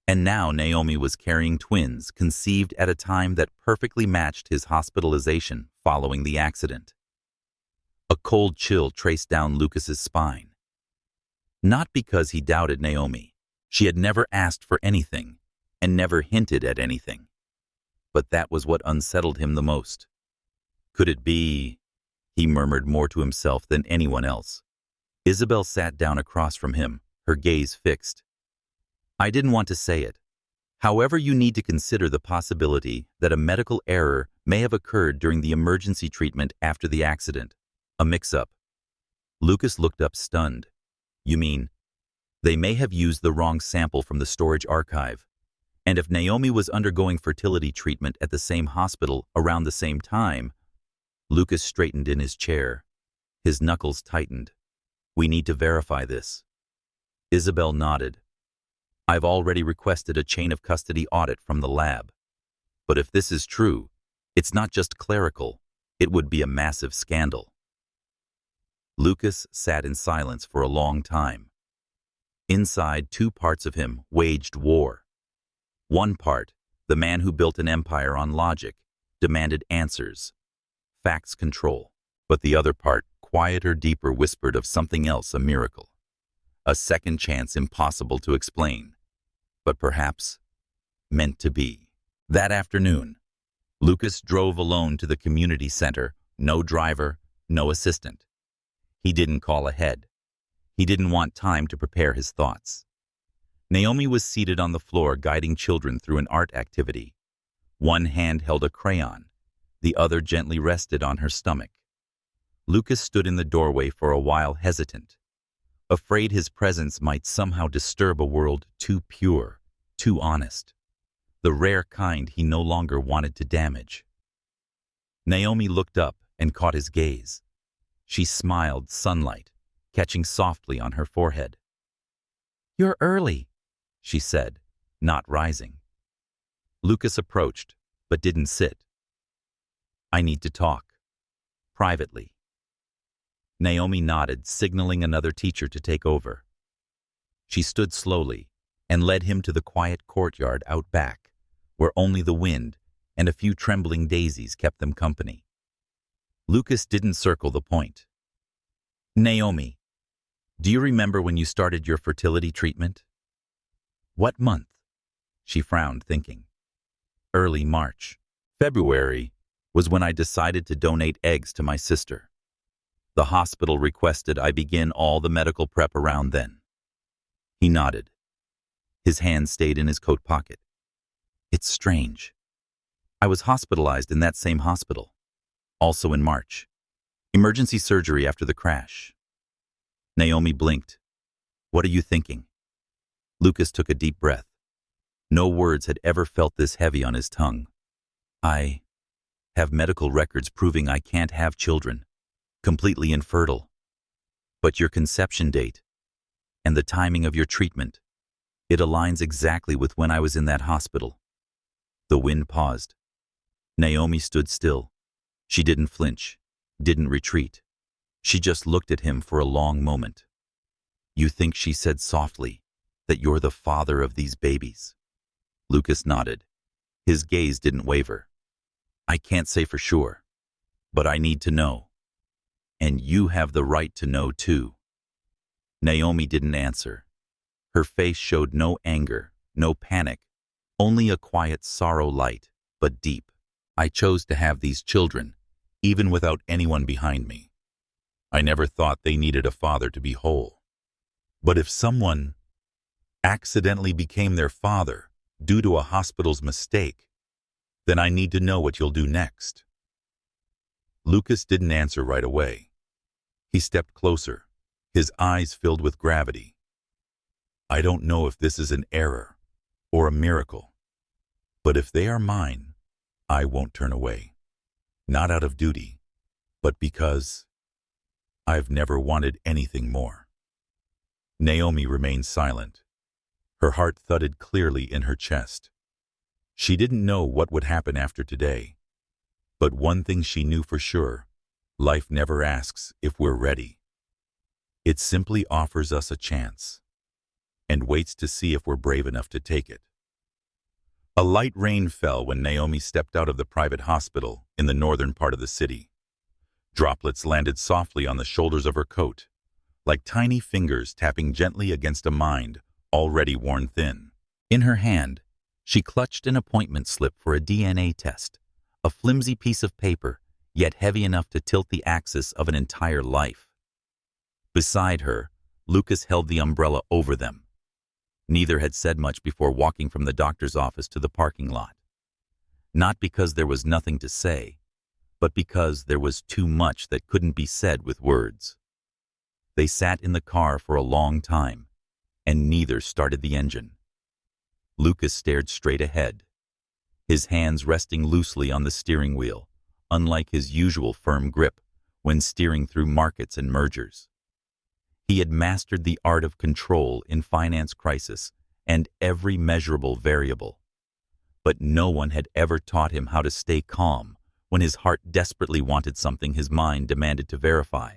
And now Naomi was carrying twins conceived at a time that perfectly matched his hospitalization following the accident. A cold chill traced down Lucas's spine. Not because he doubted Naomi. She had never asked for anything and never hinted at anything. But that was what unsettled him the most. Could it be? He murmured more to himself than anyone else. Isabel sat down across from him, her gaze fixed. I didn't want to say it. However, you need to consider the possibility that a medical error may have occurred during the emergency treatment after the accident. A mix-up. Lucas looked up stunned. You mean, they may have used the wrong sample from the storage archive. And if Naomi was undergoing fertility treatment at the same hospital around the same time, Lucas straightened in his chair. His knuckles tightened. We need to verify this. Isabel nodded. I've already requested a chain of custody audit from the lab. But if this is true, it's not just clerical, it would be a massive scandal. Lucas sat in silence for a long time. Inside, two parts of him waged war. One part, the man who built an empire on logic, demanded answers, facts control. But the other part, quieter, deeper, whispered of something else, a miracle. A second chance impossible to explain, but perhaps meant to be. That afternoon, Lucas drove alone to the community center, no driver, no assistant. He didn't call ahead. He didn't want time to prepare his thoughts. Naomi was seated on the floor guiding children through an art activity. One hand held a crayon, the other gently rested on her stomach. Lucas stood in the doorway for a while, hesitant, afraid his presence might somehow disturb a world too pure, too honest, the rare kind he no longer wanted to damage. Naomi looked up and caught his gaze. She smiled, sunlight catching softly on her forehead. You're early, she said, not rising. Lucas approached, but didn't sit. I need to talk. Privately. Naomi nodded, signaling another teacher to take over. She stood slowly and led him to the quiet courtyard out back, where only the wind and a few trembling daisies kept them company. Lucas didn't circle the point. Naomi, do you remember when you started your fertility treatment? What month? She frowned, thinking. Early March. February was when I decided to donate eggs to my sister. The hospital requested I begin all the medical prep around then. He nodded. His hand stayed in his coat pocket. It's strange. I was hospitalized in that same hospital, also in March. Emergency surgery after the crash. Naomi blinked. What are you thinking? Lucas took a deep breath. No words had ever felt this heavy on his tongue. I have medical records proving I can't have children, completely infertile. But your conception date and the timing of your treatment, it aligns exactly with when I was in that hospital. The wind paused. Naomi stood still. She didn't flinch, didn't retreat. She just looked at him for a long moment. You think, she said softly, that you're the father of these babies? Lucas nodded. His gaze didn't waver. I can't say for sure, but I need to know. And you have the right to know too. Naomi didn't answer. Her face showed no anger, no panic, only a quiet sorrow, light, but deep. I chose to have these children, even without anyone behind me. I never thought they needed a father to be whole. But if someone accidentally became their father due to a hospital's mistake, then I need to know what you'll do next. Lucas didn't answer right away. He stepped closer, his eyes filled with gravity. I don't know if this is an error or a miracle, but if they are mine, I won't turn away. Not out of duty, but because I've never wanted anything more. Naomi remained silent. Her heart thudded clearly in her chest. She didn't know what would happen after today, but one thing she knew for sure: life never asks if we're ready. It simply offers us a chance and waits to see if we're brave enough to take it. A light rain fell when Naomi stepped out of the private hospital in the northern part of the city. Droplets landed softly on the shoulders of her coat, like tiny fingers tapping gently against a mind already worn thin. In her hand, she clutched an appointment slip for a DNA test, a flimsy piece of paper, yet heavy enough to tilt the axis of an entire life. Beside her, Lucas held the umbrella over them. Neither had said much before walking from the doctor's office to the parking lot. Not because there was nothing to say, but because there was too much that couldn't be said with words. They sat in the car for a long time, and neither started the engine. Lucas stared straight ahead, his hands resting loosely on the steering wheel, unlike his usual firm grip when steering through markets and mergers. He had mastered the art of control in finance crisis and every measurable variable. But no one had ever taught him how to stay calm when his heart desperately wanted something his mind demanded to verify.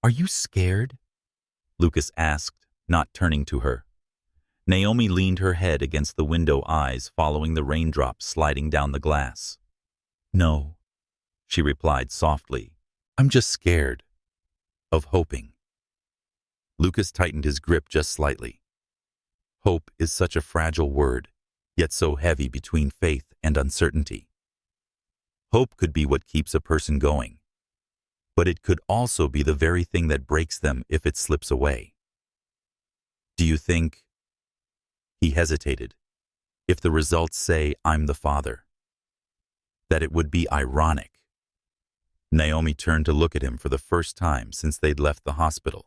Are you scared? Lucas asked, not turning to her. Naomi leaned her head against the window, eyes following the raindrops sliding down the glass. No, she replied softly. I'm just scared of hoping. Lucas tightened his grip just slightly. Hope is such a fragile word, yet so heavy between faith and uncertainty. Hope could be what keeps a person going, but it could also be the very thing that breaks them if it slips away. Do you think, he hesitated, if the results say I'm the father, that it would be ironic? Naomi turned to look at him for the first time since they'd left the hospital.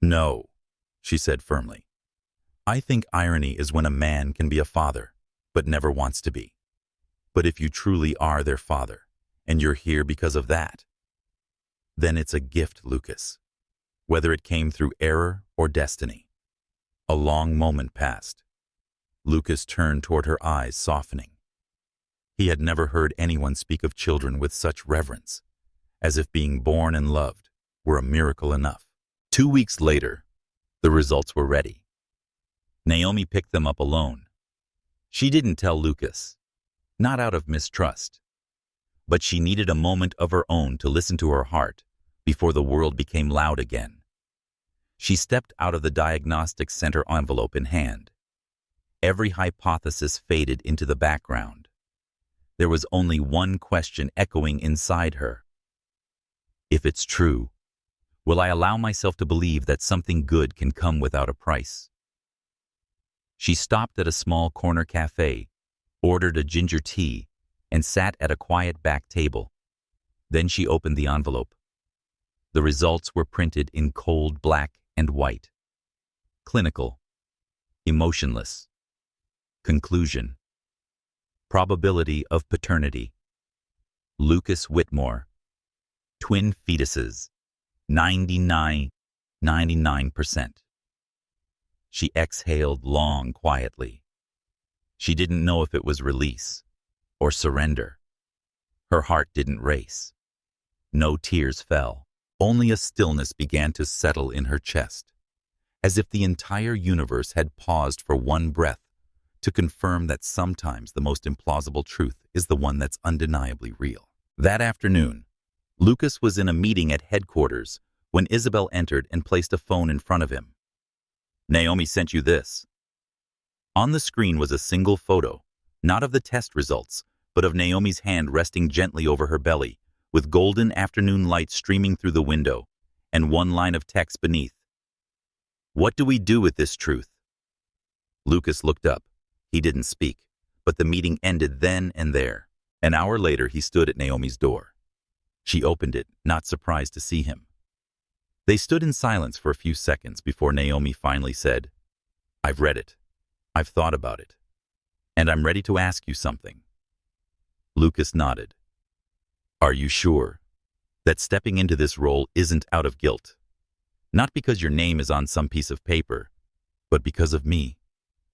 No, she said firmly. I think irony is when a man can be a father, but never wants to be. But if you truly are their father, and you're here because of that, then it's a gift, Lucas, whether it came through error or destiny. A long moment passed. Lucas turned toward her, eyes softening. He had never heard anyone speak of children with such reverence, as if being born and loved were a miracle enough. 2 weeks later, the results were ready. Naomi picked them up alone. She didn't tell Lucas, not out of mistrust, but she needed a moment of her own to listen to her heart before the world became loud again. She stepped out of the diagnostic center, envelope in hand. Every hypothesis faded into the background. There was only one question echoing inside her. If it's true, will I allow myself to believe that something good can come without a price? She stopped at a small corner cafe, ordered a ginger tea, and sat at a quiet back table. Then she opened the envelope. The results were printed in cold black and white. Clinical. Emotionless. Conclusion. Probability of paternity. Lucas Whitmore. Twin fetuses. 99%. She exhaled long, quietly. She didn't know if it was release or surrender. Her heart didn't race. No tears fell. Only a stillness began to settle in her chest, as if the entire universe had paused for one breath to confirm that sometimes the most implausible truth is the one that's undeniably real. That afternoon, Lucas was in a meeting at headquarters when Isabel entered and placed a phone in front of him. "Naomi sent you this." On the screen was a single photo, not of the test results, but of Naomi's hand resting gently over her belly, with golden afternoon light streaming through the window, and one line of text beneath. "What do we do with this truth?" Lucas looked up. He didn't speak, but the meeting ended then and there. An hour later, he stood at Naomi's door. She opened it, not surprised to see him. They stood in silence for a few seconds before Naomi finally said, "I've read it. I've thought about it. And I'm ready to ask you something." Lucas nodded. "Are you sure that stepping into this role isn't out of guilt? Not because your name is on some piece of paper, but because of me,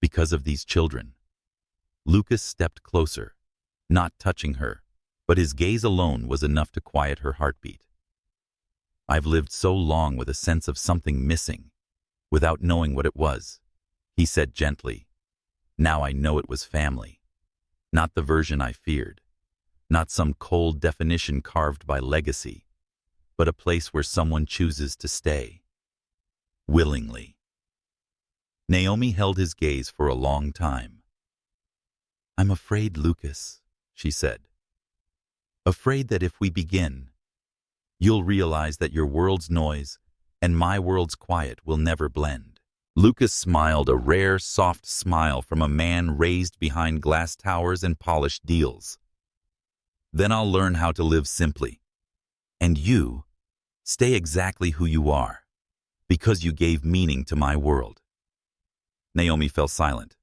because of these children." Lucas stepped closer, not touching her, but his gaze alone was enough to quiet her heartbeat. "I've lived so long with a sense of something missing, without knowing what it was," he said gently. "Now I know it was family, not the version I feared. Not some cold definition carved by legacy, but a place where someone chooses to stay. Willingly." Naomi held his gaze for a long time. "I'm afraid, Lucas," she said. "Afraid that if we begin, you'll realize that your world's noise and my world's quiet will never blend." Lucas smiled, a rare, soft smile from a man raised behind glass towers and polished deals. "Then I'll learn how to live simply. And you, stay exactly who you are, because you gave meaning to my world." Naomi fell silent,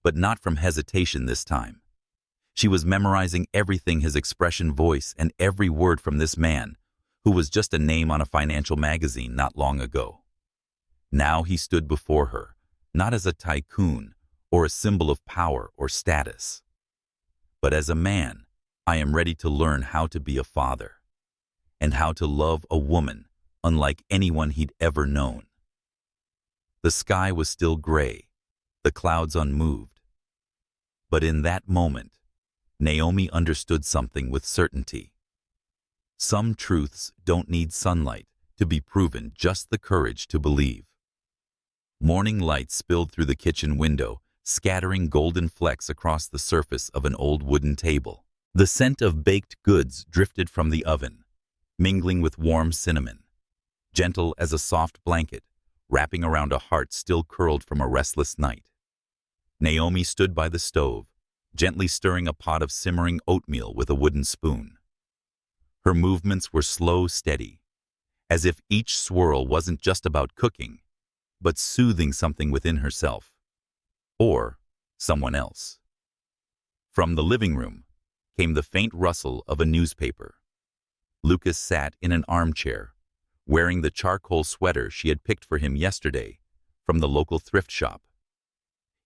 but not from hesitation this time. She was memorizing everything, his expression, voice, and every word from this man, who was just a name on a financial magazine not long ago. Now he stood before her, not as a tycoon or a symbol of power or status, but as a man. "I am ready to learn how to be a father, and how to love a woman unlike anyone he'd ever known." The sky was still gray, the clouds unmoved. But in that moment, Naomi understood something with certainty. Some truths don't need sunlight to be proven, just the courage to believe. Morning light spilled through the kitchen window, scattering golden flecks across the surface of an old wooden table. The scent of baked goods drifted from the oven, mingling with warm cinnamon, gentle as a soft blanket, wrapping around a heart still curled from a restless night. Naomi stood by the stove, gently stirring a pot of simmering oatmeal with a wooden spoon. Her movements were slow, steady, as if each swirl wasn't just about cooking, but soothing something within herself, or someone else. From the living room came the faint rustle of a newspaper. Lucas sat in an armchair, wearing the charcoal sweater she had picked for him yesterday from the local thrift shop.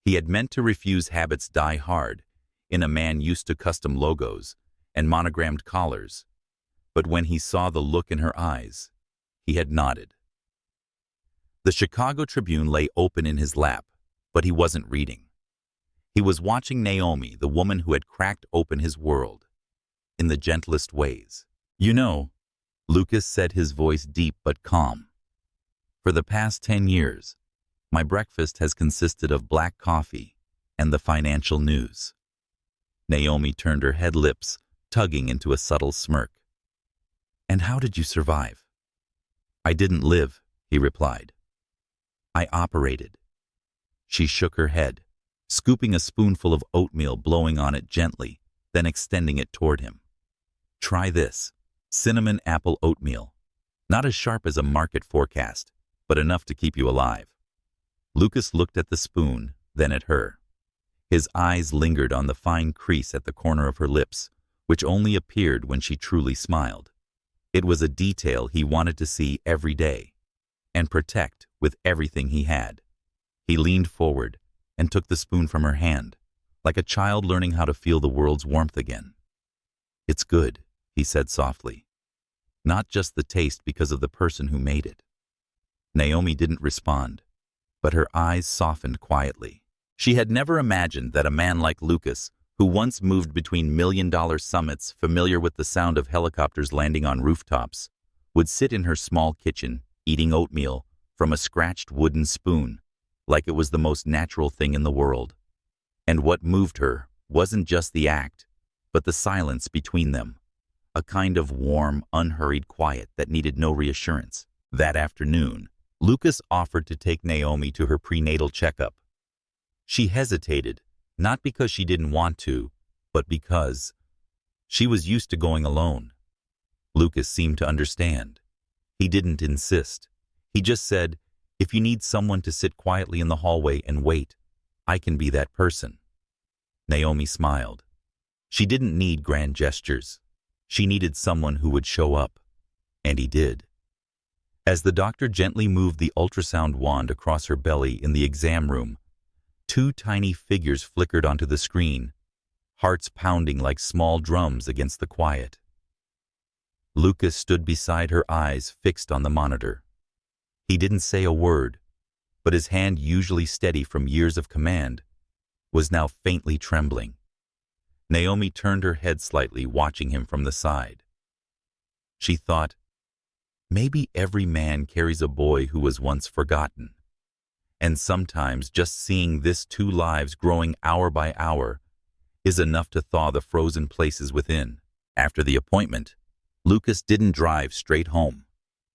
He had meant to refuse habits die hard in a man used to custom logos and monogrammed collars, but when he saw the look in her eyes, he had nodded. The Chicago Tribune lay open in his lap, but he wasn't reading. He was watching Naomi, the woman who had cracked open his world, in the gentlest ways. "You know," Lucas said, his voice deep but calm, "for the past 10 years, my breakfast has consisted of black coffee and the financial news." Naomi turned her head, lips tugging into a subtle smirk. "And how did you survive?" "I didn't live," he replied. "I operated." She shook her head, scooping a spoonful of oatmeal, blowing on it gently, then extending it toward him. "Try this. Cinnamon apple oatmeal. Not as sharp as a market forecast, but enough to keep you alive." Lucas looked at the spoon, then at her. His eyes lingered on the fine crease at the corner of her lips, which only appeared when she truly smiled. It was a detail he wanted to see every day, and protect with everything he had. He leaned forward and took the spoon from her hand, like a child learning how to feel the world's warmth again. "It's good," he said softly. "Not just the taste because of the person who made it." Naomi didn't respond, but her eyes softened quietly. She had never imagined that a man like Lucas, who once moved between million-dollar summits familiar with the sound of helicopters landing on rooftops, would sit in her small kitchen eating oatmeal from a scratched wooden spoon like it was the most natural thing in the world. And what moved her wasn't just the act, but the silence between them, a kind of warm, unhurried quiet that needed no reassurance. That afternoon, Lucas offered to take Naomi to her prenatal checkup. She hesitated, not because she didn't want to, but because she was used to going alone. Lucas seemed to understand. He didn't insist. He just said, "If you need someone to sit quietly in the hallway and wait, I can be that person." Naomi smiled. She didn't need grand gestures. She needed someone who would show up. And he did. As the doctor gently moved the ultrasound wand across her belly in the exam room, two tiny figures flickered onto the screen, hearts pounding like small drums against the quiet. Lucas stood beside her, eyes fixed on the monitor. He didn't say a word, but his hand, usually steady from years of command, was now faintly trembling. Naomi turned her head slightly, watching him from the side. She thought, maybe every man carries a boy who was once forgotten. And sometimes just seeing this two lives growing hour by hour is enough to thaw the frozen places within. After the appointment, Lucas didn't drive straight home.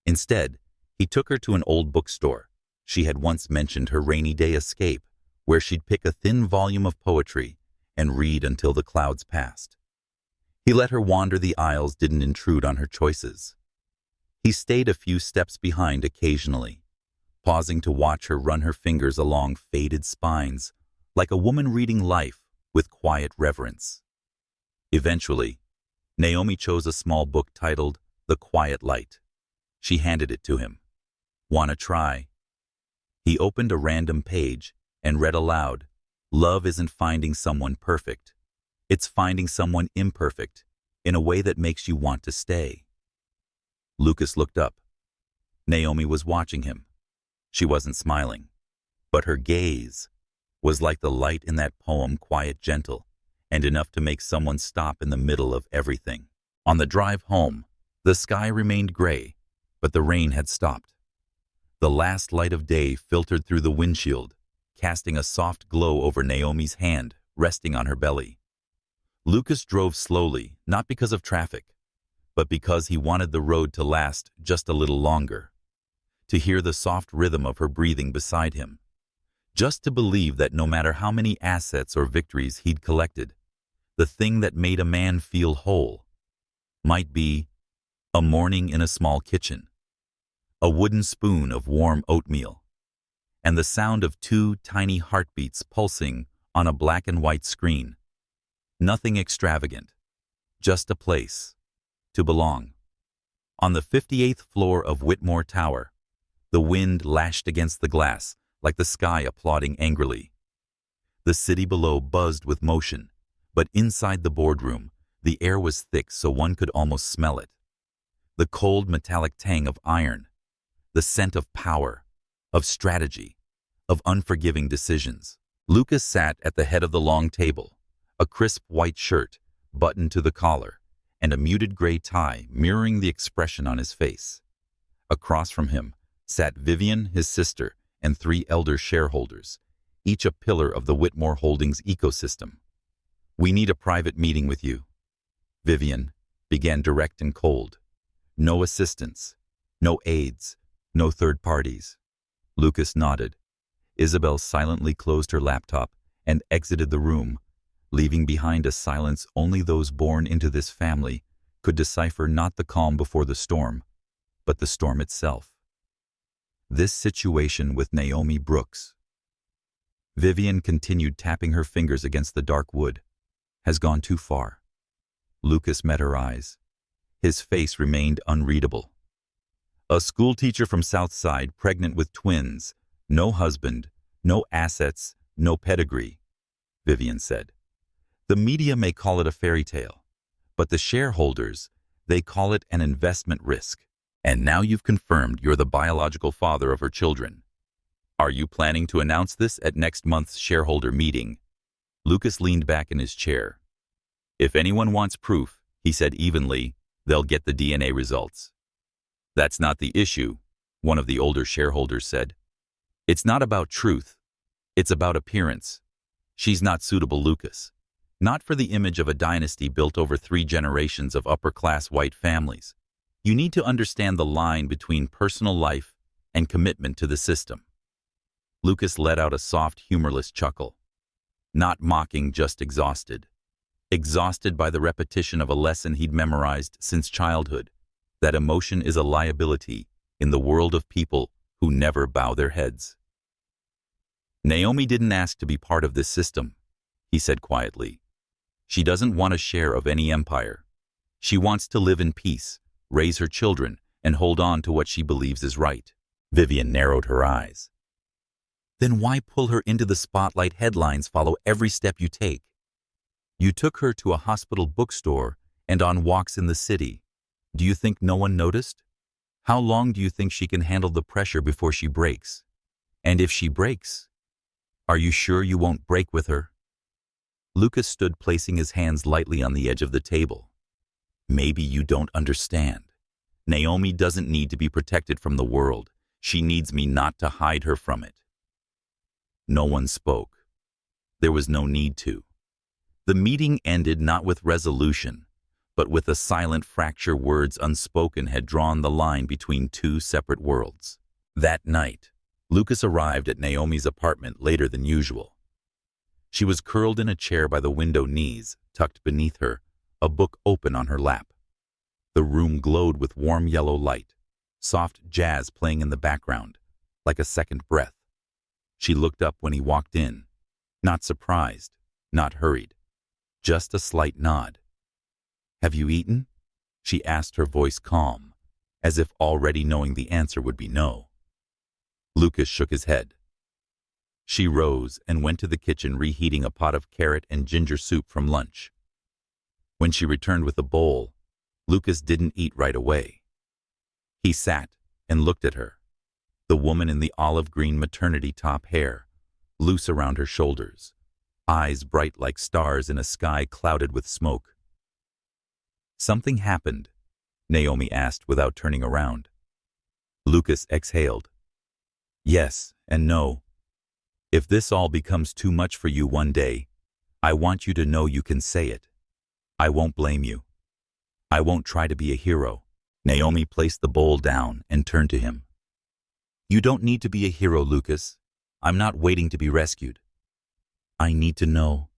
Instead, he took her to an old bookstore. She had once mentioned her rainy day escape, where she'd pick a thin volume of poetry and read until the clouds passed. He let her wander the aisles, didn't intrude on her choices. He stayed a few steps behind occasionally, pausing to watch her run her fingers along faded spines, like a woman reading life with quiet reverence. Eventually, Naomi chose a small book titled The Quiet Light. She handed it to him. "Wanna try?" He opened a random page and read aloud, "Love isn't finding someone perfect. It's finding someone imperfect in a way that makes you want to stay." Lucas looked up. Naomi was watching him. She wasn't smiling, but her gaze was like the light in that poem, quiet, gentle, and enough to make someone stop in the middle of everything. On the drive home, the sky remained gray, but the rain had stopped. The last light of day filtered through the windshield, casting a soft glow over Naomi's hand resting on her belly. Lucas drove slowly, not because of traffic, but because he wanted the road to last just a little longer, to hear the soft rhythm of her breathing beside him, just to believe that no matter how many assets or victories he'd collected, the thing that made a man feel whole might be a morning in a small kitchen, a wooden spoon of warm oatmeal, and the sound of two tiny heartbeats pulsing on a black and white screen. Nothing extravagant, just a place to belong. On the 58th floor of Whitmore Tower, the wind lashed against the glass like the sky applauding angrily. The city below buzzed with motion, but inside the boardroom, the air was thick so one could almost smell it. The cold metallic tang of iron, the scent of power, of strategy, of unforgiving decisions. Lucas sat at the head of the long table, a crisp white shirt buttoned to the collar, and a muted gray tie mirroring the expression on his face. Across from him sat Vivian, his sister, and 3 elder shareholders, each a pillar of the Whitmore Holdings ecosystem. "We need a private meeting with you," Vivian began, direct and cold. No assistants, no aides, no third parties. Lucas nodded. Isabel silently closed her laptop and exited the room, leaving behind a silence only those born into this family could decipher, not the calm before the storm, but the storm itself. This situation with Naomi Brooks. Vivian continued tapping her fingers against the dark wood. Has gone too far. Lucas met her eyes. His face remained unreadable. A schoolteacher from Southside, pregnant with twins, no husband, no assets, no pedigree, Vivian said. The media may call it a fairy tale, but the shareholders, they call it an investment risk. And now you've confirmed you're the biological father of her children. Are you planning to announce this at next month's shareholder meeting? Lucas leaned back in his chair. If anyone wants proof, he said evenly, they'll get the DNA results. That's not the issue, one of the older shareholders said. It's not about truth. It's about appearance. She's not suitable, Lucas. Not for the image of a dynasty built over 3 generations of upper-class white families. You need to understand the line between personal life and commitment to the system. Lucas let out a soft, humorless chuckle. Not mocking, just exhausted. Exhausted by the repetition of a lesson he'd memorized since childhood, that emotion is a liability in the world of people who never bow their heads. Naomi didn't ask to be part of this system, he said quietly. She doesn't want a share of any empire. She wants to live in peace, raise her children, and hold on to what she believes is right. Vivian narrowed her eyes. Then why pull her into the spotlight? Headlines follow every step you take. You took her to a hospital bookstore and on walks in the city. Do you think no one noticed? How long do you think she can handle the pressure before she breaks? And if she breaks, are you sure you won't break with her? Lucas stood, placing his hands lightly on the edge of the table. Maybe you don't understand. Naomi doesn't need to be protected from the world. She needs me not to hide her from it. No one spoke. There was no need to. The meeting ended not with resolution, but with a silent fracture. Words unspoken had drawn the line between 2 separate worlds. That night, Lucas arrived at Naomi's apartment later than usual. She was curled in a chair by the window, knees tucked beneath her, a book open on her lap. The room glowed with warm yellow light, soft jazz playing in the background, like a second breath. She looked up when he walked in, not surprised, not hurried, just a slight nod. Have you eaten? She asked, her voice calm, as if already knowing the answer would be no. Lucas shook his head. She rose and went to the kitchen, reheating a pot of carrot and ginger soup from lunch. When she returned with a bowl, Lucas didn't eat right away. He sat and looked at her, the woman in the olive green maternity top, hair loose around her shoulders, eyes bright like stars in a sky clouded with smoke. Something happened, Naomi asked without turning around. Lucas exhaled. Yes and no. If this all becomes too much for you one day, I want you to know you can say it. I won't blame you. I won't try to be a hero. Naomi placed the bowl down and turned to him. You don't need to be a hero, Lucas. I'm not waiting to be rescued. I need to know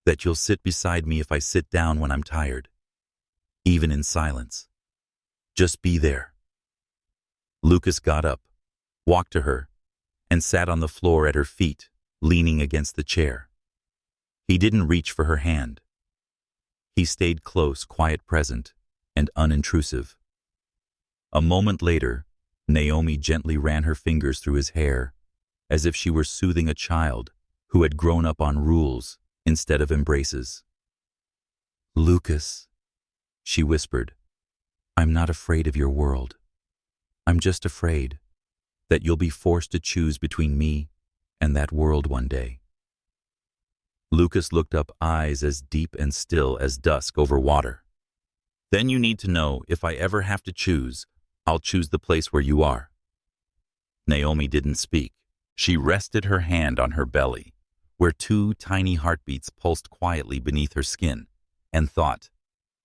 that you'll sit beside me if I sit down when I'm tired, even in silence. Just be there. Lucas got up, walked to her, and sat on the floor at her feet, leaning against the chair. He didn't reach for her hand. He stayed close, quiet, present, and unintrusive. A moment later, Naomi gently ran her fingers through his hair, as if she were soothing a child who had grown up on rules instead of embraces. Lucas, she whispered, I'm not afraid of your world. I'm just afraid that you'll be forced to choose between me and that world one day. Lucas looked up, eyes as deep and still as dusk over water. Then you need to know, if I ever have to choose, I'll choose the place where you are. Naomi didn't speak. She rested her hand on her belly, where 2 tiny heartbeats pulsed quietly beneath her skin, and thought,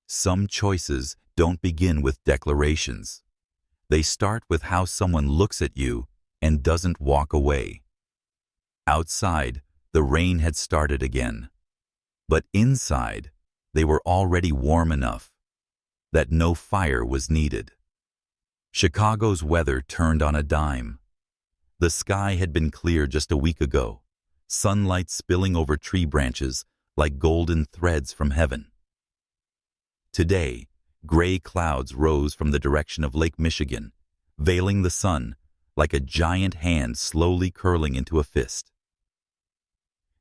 some choices don't begin with declarations. They start with how someone looks at you and doesn't walk away. Outside, the rain had started again. But inside, they were already warm enough that no fire was needed. Chicago's weather turned on a dime. The sky had been clear just a week ago, sunlight spilling over tree branches like golden threads from heaven. Today, gray clouds rose from the direction of Lake Michigan, veiling the sun like a giant hand slowly curling into a fist.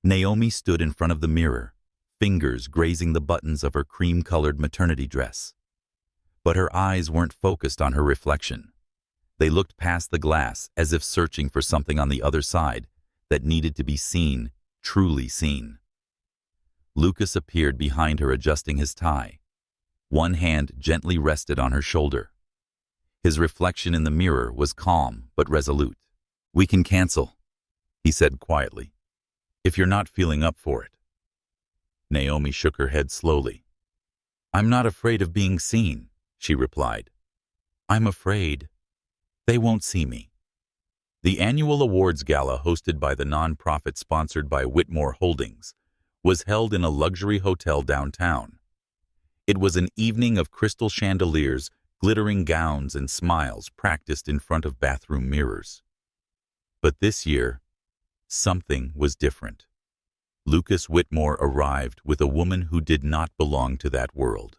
Naomi stood in front of the mirror, fingers grazing the buttons of her cream-colored maternity dress. But her eyes weren't focused on her reflection. They looked past the glass as if searching for something on the other side that needed to be seen, truly seen. Lucas appeared behind her, adjusting his tie. One hand gently rested on her shoulder. His reflection in the mirror was calm but resolute. "We can cancel," he said quietly, "if you're not feeling up for it." Naomi shook her head slowly. "I'm not afraid of being seen," she replied. "I'm afraid they won't see me." The annual awards gala, hosted by the nonprofit sponsored by Whitmore Holdings, was held in a luxury hotel downtown. It was an evening of crystal chandeliers, glittering gowns, and smiles practiced in front of bathroom mirrors. But this year, something was different. Lucas Whitmore arrived with a woman who did not belong to that world.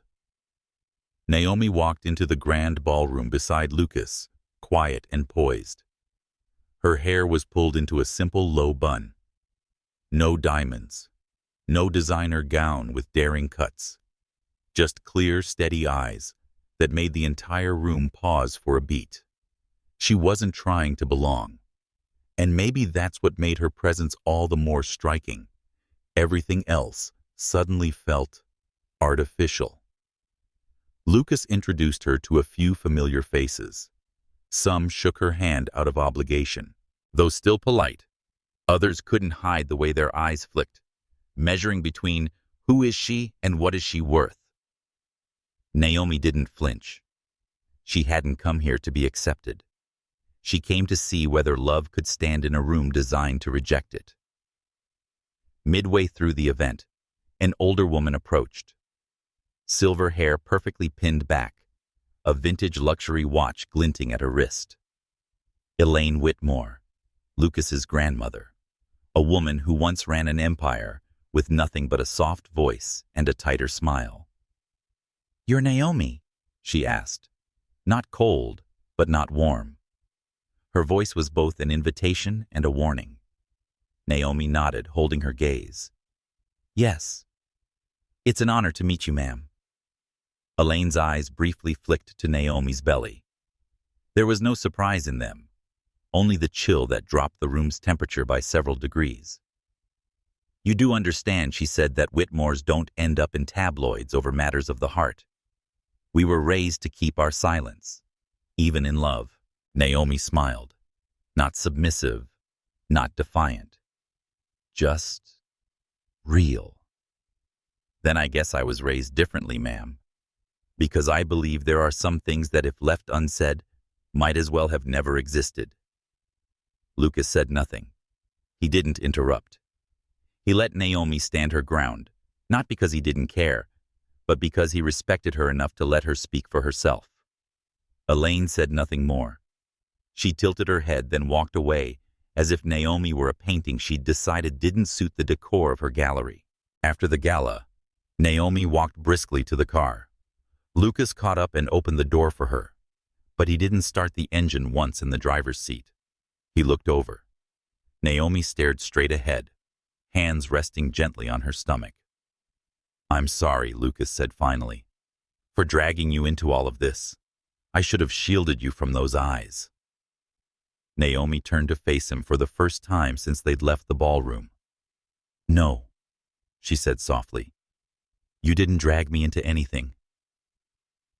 Naomi walked into the grand ballroom beside Lucas, quiet and poised. Her hair was pulled into a simple low bun. No diamonds, no designer gown with daring cuts. Just clear, steady eyes that made the entire room pause for a beat. She wasn't trying to belong. And maybe that's what made her presence all the more striking. Everything else suddenly felt artificial. Lucas introduced her to a few familiar faces. Some shook her hand out of obligation, though still polite. Others couldn't hide the way their eyes flicked, measuring between who is she and what is she worth. Naomi didn't flinch. She hadn't come here to be accepted. She came to see whether love could stand in a room designed to reject it. Midway through the event, an older woman approached. Silver hair perfectly pinned back, a vintage luxury watch glinting at her wrist. Elaine Whitmore, Lucas's grandmother, a woman who once ran an empire with nothing but a soft voice and a tighter smile. "You're Naomi?" she asked, not cold, but not warm. Her voice was both an invitation and a warning. Naomi nodded, holding her gaze. "Yes. It's an honor to meet you, ma'am." Elaine's eyes briefly flicked to Naomi's belly. There was no surprise in them, only the chill that dropped the room's temperature by several degrees. "You do understand," she said, "that Whitmores don't end up in tabloids over matters of the heart. We were raised to keep our silence, even in love." Naomi smiled, not submissive, not defiant, just real. "Then I guess I was raised differently, ma'am, because I believe there are some things that, if left unsaid, might as well have never existed." Lucas said nothing. He didn't interrupt. He let Naomi stand her ground, not because he didn't care, but because he respected her enough to let her speak for herself. Elaine said nothing more. She tilted her head, then walked away, as if Naomi were a painting she'd decided didn't suit the decor of her gallery. After the gala, Naomi walked briskly to the car. Lucas caught up and opened the door for her, but he didn't start the engine once in the driver's seat. He looked over. Naomi stared straight ahead, hands resting gently on her stomach. "I'm sorry," Lucas said finally, "for dragging you into all of this. I should have shielded you from those eyes." Naomi turned to face him for the first time since they'd left the ballroom. "No," she said softly. "You didn't drag me into anything.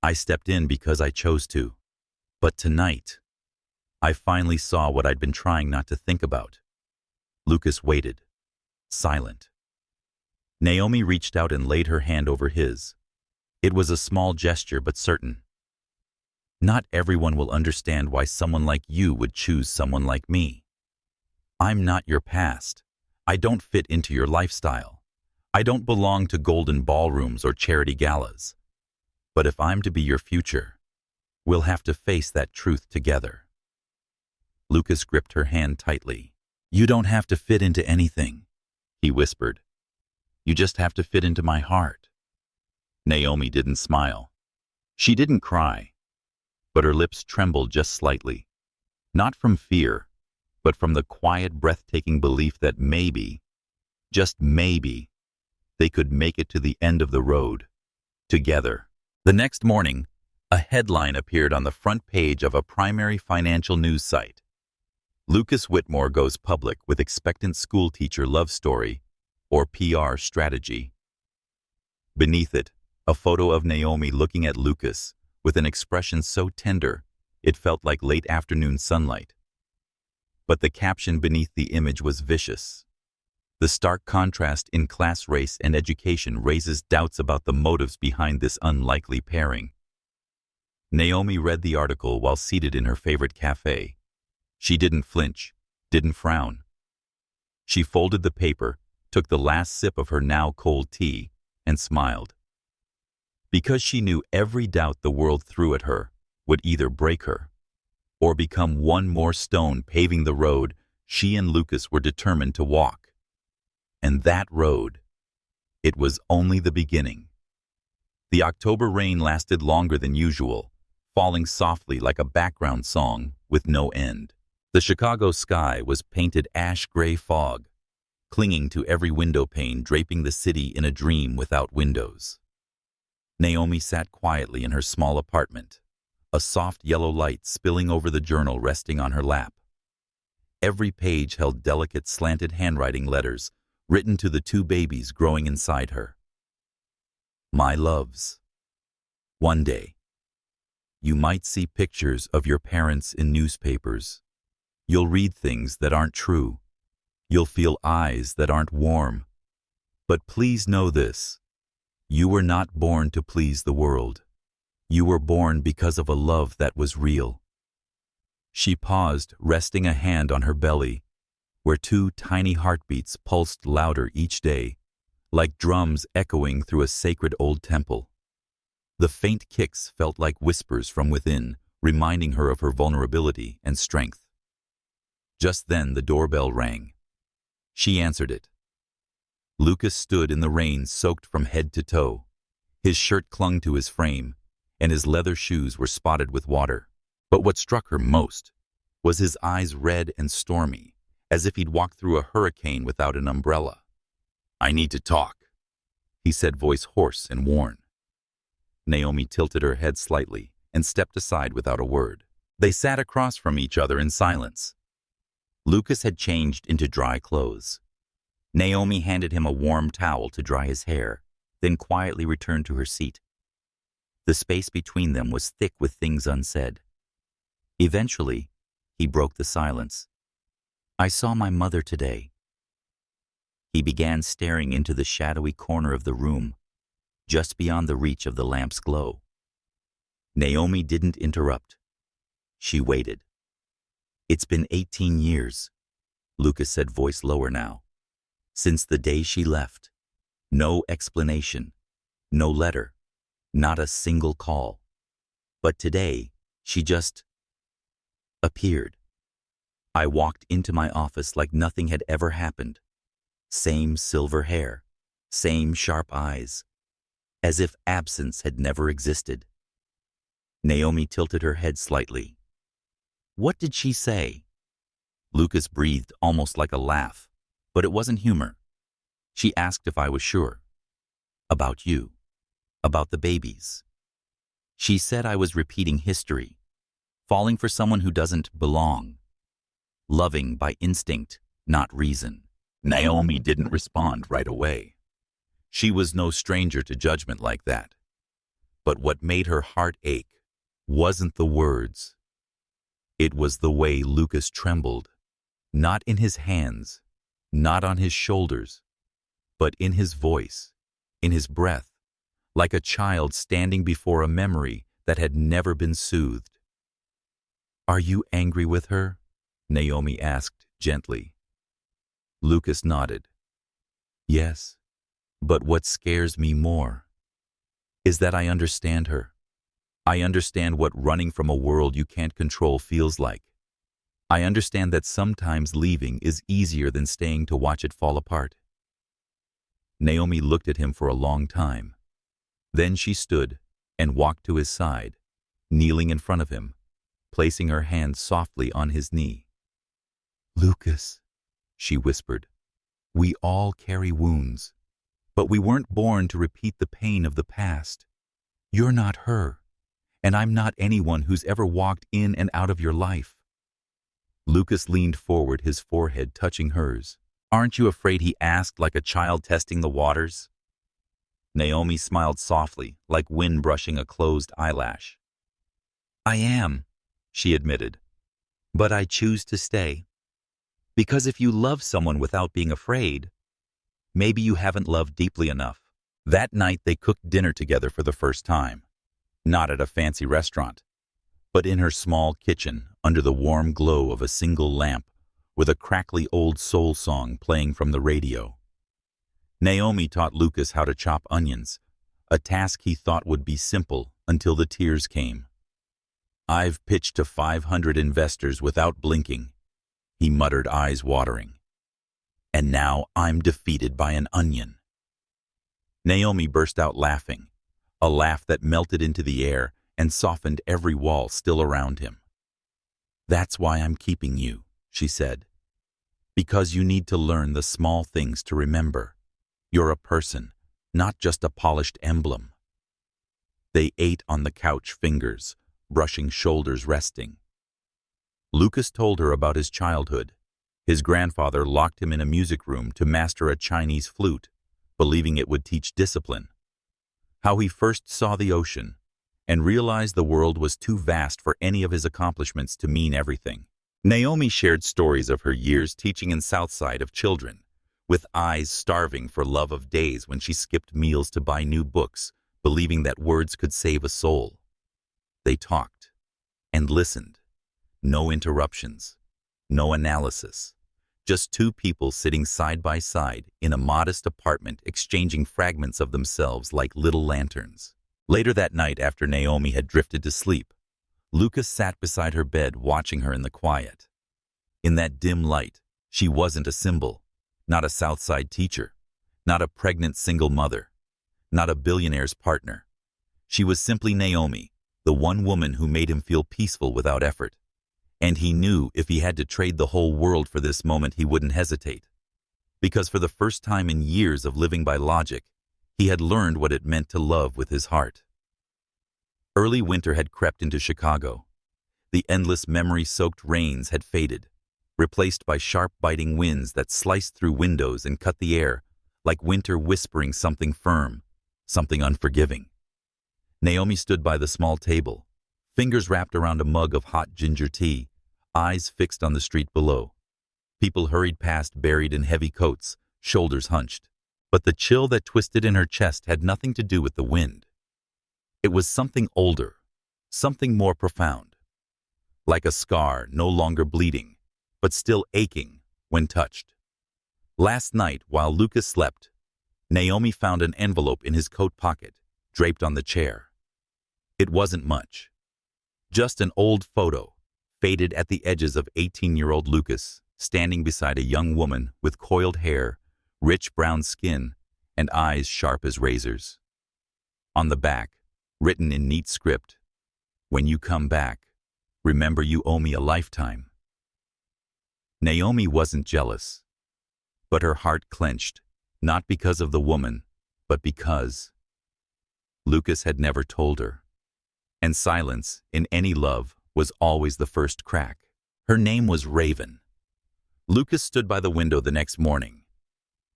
I stepped in because I chose to. But tonight, I finally saw what I'd been trying not to think about." Lucas waited, silent. Naomi reached out and laid her hand over his. It was a small gesture but certain. Not everyone will understand why someone like you would choose someone like me. I'm not your past. I don't fit into your lifestyle. I don't belong to golden ballrooms or charity galas. But if I'm to be your future, we'll have to face that truth together. Lucas gripped her hand tightly. You don't have to fit into anything, he whispered. You just have to fit into my heart. Naomi didn't smile. She didn't cry, but her lips trembled just slightly. Not from fear, but from the quiet, breathtaking belief that maybe, just maybe, they could make it to the end of the road, together. The next morning, a headline appeared on the front page of a primary financial news site. Lucas Whitmore goes public with expectant schoolteacher love story, or PR strategy. Beneath it, a photo of Naomi looking at Lucas with an expression so tender it felt like late afternoon sunlight. But the caption beneath the image was vicious. The stark contrast in class, race, and education raises doubts about the motives behind this unlikely pairing. Naomi read the article while seated in her favorite cafe. She didn't flinch, didn't frown. She folded the paper, took the last sip of her now cold tea, and smiled. Because she knew every doubt the world threw at her would either break her or become one more stone paving the road she and Lucas were determined to walk. And that road, it was only the beginning. The October rain lasted longer than usual, falling softly like a background song with no end. The Chicago sky was painted ash-gray fog, clinging to every window pane, draping the city in a dream without windows. Naomi sat quietly in her small apartment, a soft yellow light spilling over the journal resting on her lap. Every page held delicate slanted handwriting letters written to the two babies growing inside her. My loves. One day, you might see pictures of your parents in newspapers. You'll read things that aren't true. You'll feel eyes that aren't warm. But please know this. You were not born to please the world. You were born because of a love that was real. She paused, resting a hand on her belly, where two tiny heartbeats pulsed louder each day, like drums echoing through a sacred old temple. The faint kicks felt like whispers from within, reminding her of her vulnerability and strength. Just then the doorbell rang. She answered it. Lucas stood in the rain, soaked from head to toe. His shirt clung to his frame, and his leather shoes were spotted with water. But what struck her most was his eyes, red and stormy, as if he'd walked through a hurricane without an umbrella. I need to talk, he said, voice hoarse and worn. Naomi tilted her head slightly and stepped aside without a word. They sat across from each other in silence. Lucas had changed into dry clothes. Naomi handed him a warm towel to dry his hair, then quietly returned to her seat. The space between them was thick with things unsaid. Eventually, he broke the silence. I saw my mother today. He began staring into the shadowy corner of the room, just beyond the reach of the lamp's glow. Naomi didn't interrupt. She waited. It's been 18 years, Lucas said, voice lower now. Since the day she left. No explanation, no letter, not a single call. But today, she just appeared. I walked into my office like nothing had ever happened. Same silver hair, same sharp eyes, as if absence had never existed. Naomi tilted her head slightly. What did she say? Lucas breathed almost like a laugh, but it wasn't humor. She asked if I was sure. About you. About the babies. She said I was repeating history, falling for someone who doesn't belong, loving by instinct, not reason. Naomi didn't respond right away. She was no stranger to judgment like that. But what made her heart ache wasn't the words. It was the way Lucas trembled, not in his hands, not on his shoulders, but in his voice, in his breath, like a child standing before a memory that had never been soothed. "Are you angry with her?" Naomi asked gently. Lucas nodded. "Yes, but what scares me more is that I understand her. I understand what running from a world you can't control feels like. I understand that sometimes leaving is easier than staying to watch it fall apart." Naomi looked at him for a long time. Then she stood and walked to his side, kneeling in front of him, placing her hand softly on his knee. "Lucas," she whispered, "we all carry wounds, but we weren't born to repeat the pain of the past. You're not her, and I'm not anyone who's ever walked in and out of your life." Lucas leaned forward, his forehead touching hers. "Aren't you afraid?" he asked, like a child testing the waters. Naomi smiled softly, like wind brushing a closed eyelash. "I am," she admitted, "but I choose to stay. Because if you love someone without being afraid, maybe you haven't loved deeply enough." That night they cooked dinner together for the first time. Not at a fancy restaurant, but in her small kitchen under the warm glow of a single lamp with a crackly old soul song playing from the radio. Naomi taught Lucas how to chop onions, a task he thought would be simple until the tears came. "I've pitched to 500 investors without blinking," he muttered, eyes watering. "And now I'm defeated by an onion." Naomi burst out laughing, a laugh that melted into the air and softened every wall still around him. "That's why I'm keeping you," she said. "Because you need to learn the small things to remember. You're a person, not just a polished emblem." They ate on the couch, fingers brushing, shoulders resting. Lucas told her about his childhood. His grandfather locked him in a music room to master a Chinese flute, believing it would teach discipline. How he first saw the ocean and realized the world was too vast for any of his accomplishments to mean everything. Naomi shared stories of her years teaching in Southside of children, with eyes starving for love, of days when she skipped meals to buy new books, believing that words could save a soul. They talked and listened. No interruptions, no analysis. Just two people sitting side by side in a modest apartment, exchanging fragments of themselves like little lanterns. Later that night, after Naomi had drifted to sleep, Lucas sat beside her bed, watching her in the quiet. In that dim light, she wasn't a symbol, not a Southside teacher, not a pregnant single mother, not a billionaire's partner. She was simply Naomi, the one woman who made him feel peaceful without effort. And he knew if he had to trade the whole world for this moment, he wouldn't hesitate. Because for the first time in years of living by logic, he had learned what it meant to love with his heart. Early winter had crept into Chicago. The endless memory-soaked rains had faded, replaced by sharp biting winds that sliced through windows and cut the air, like winter whispering something firm, something unforgiving. Naomi stood by the small table, fingers wrapped around a mug of hot ginger tea, eyes fixed on the street below. People hurried past, buried in heavy coats, shoulders hunched. But the chill that twisted in her chest had nothing to do with the wind. It was something older, something more profound. Like a scar, no longer bleeding, but still aching when touched. Last night, while Lucas slept, Naomi found an envelope in his coat pocket, draped on the chair. It wasn't much. Just an old photo, faded at the edges, of 18-year-old Lucas, standing beside a young woman with coiled hair, rich brown skin, and eyes sharp as razors. On the back, written in neat script, "When you come back, remember you owe me a lifetime." Naomi wasn't jealous, but her heart clenched, not because of the woman, but because Lucas had never told her. And silence, in any love, was always the first crack. Her name was Raven. Lucas stood by the window the next morning.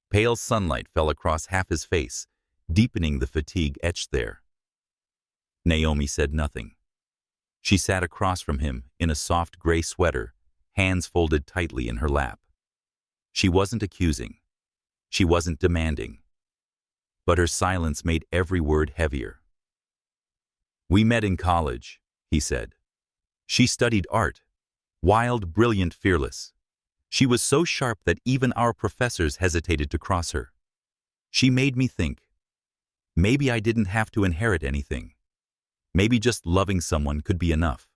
Pale sunlight fell across half his face, deepening the fatigue etched there. Naomi said nothing. She sat across from him in a soft gray sweater, hands folded tightly in her lap. She wasn't accusing. She wasn't demanding. but her silence made every word heavier. "We met in college," he said. "She studied art. Wild, brilliant, fearless. She was so sharp that even our professors hesitated to cross her. She made me think. Maybe I didn't have to inherit anything. Maybe just loving someone could be enough."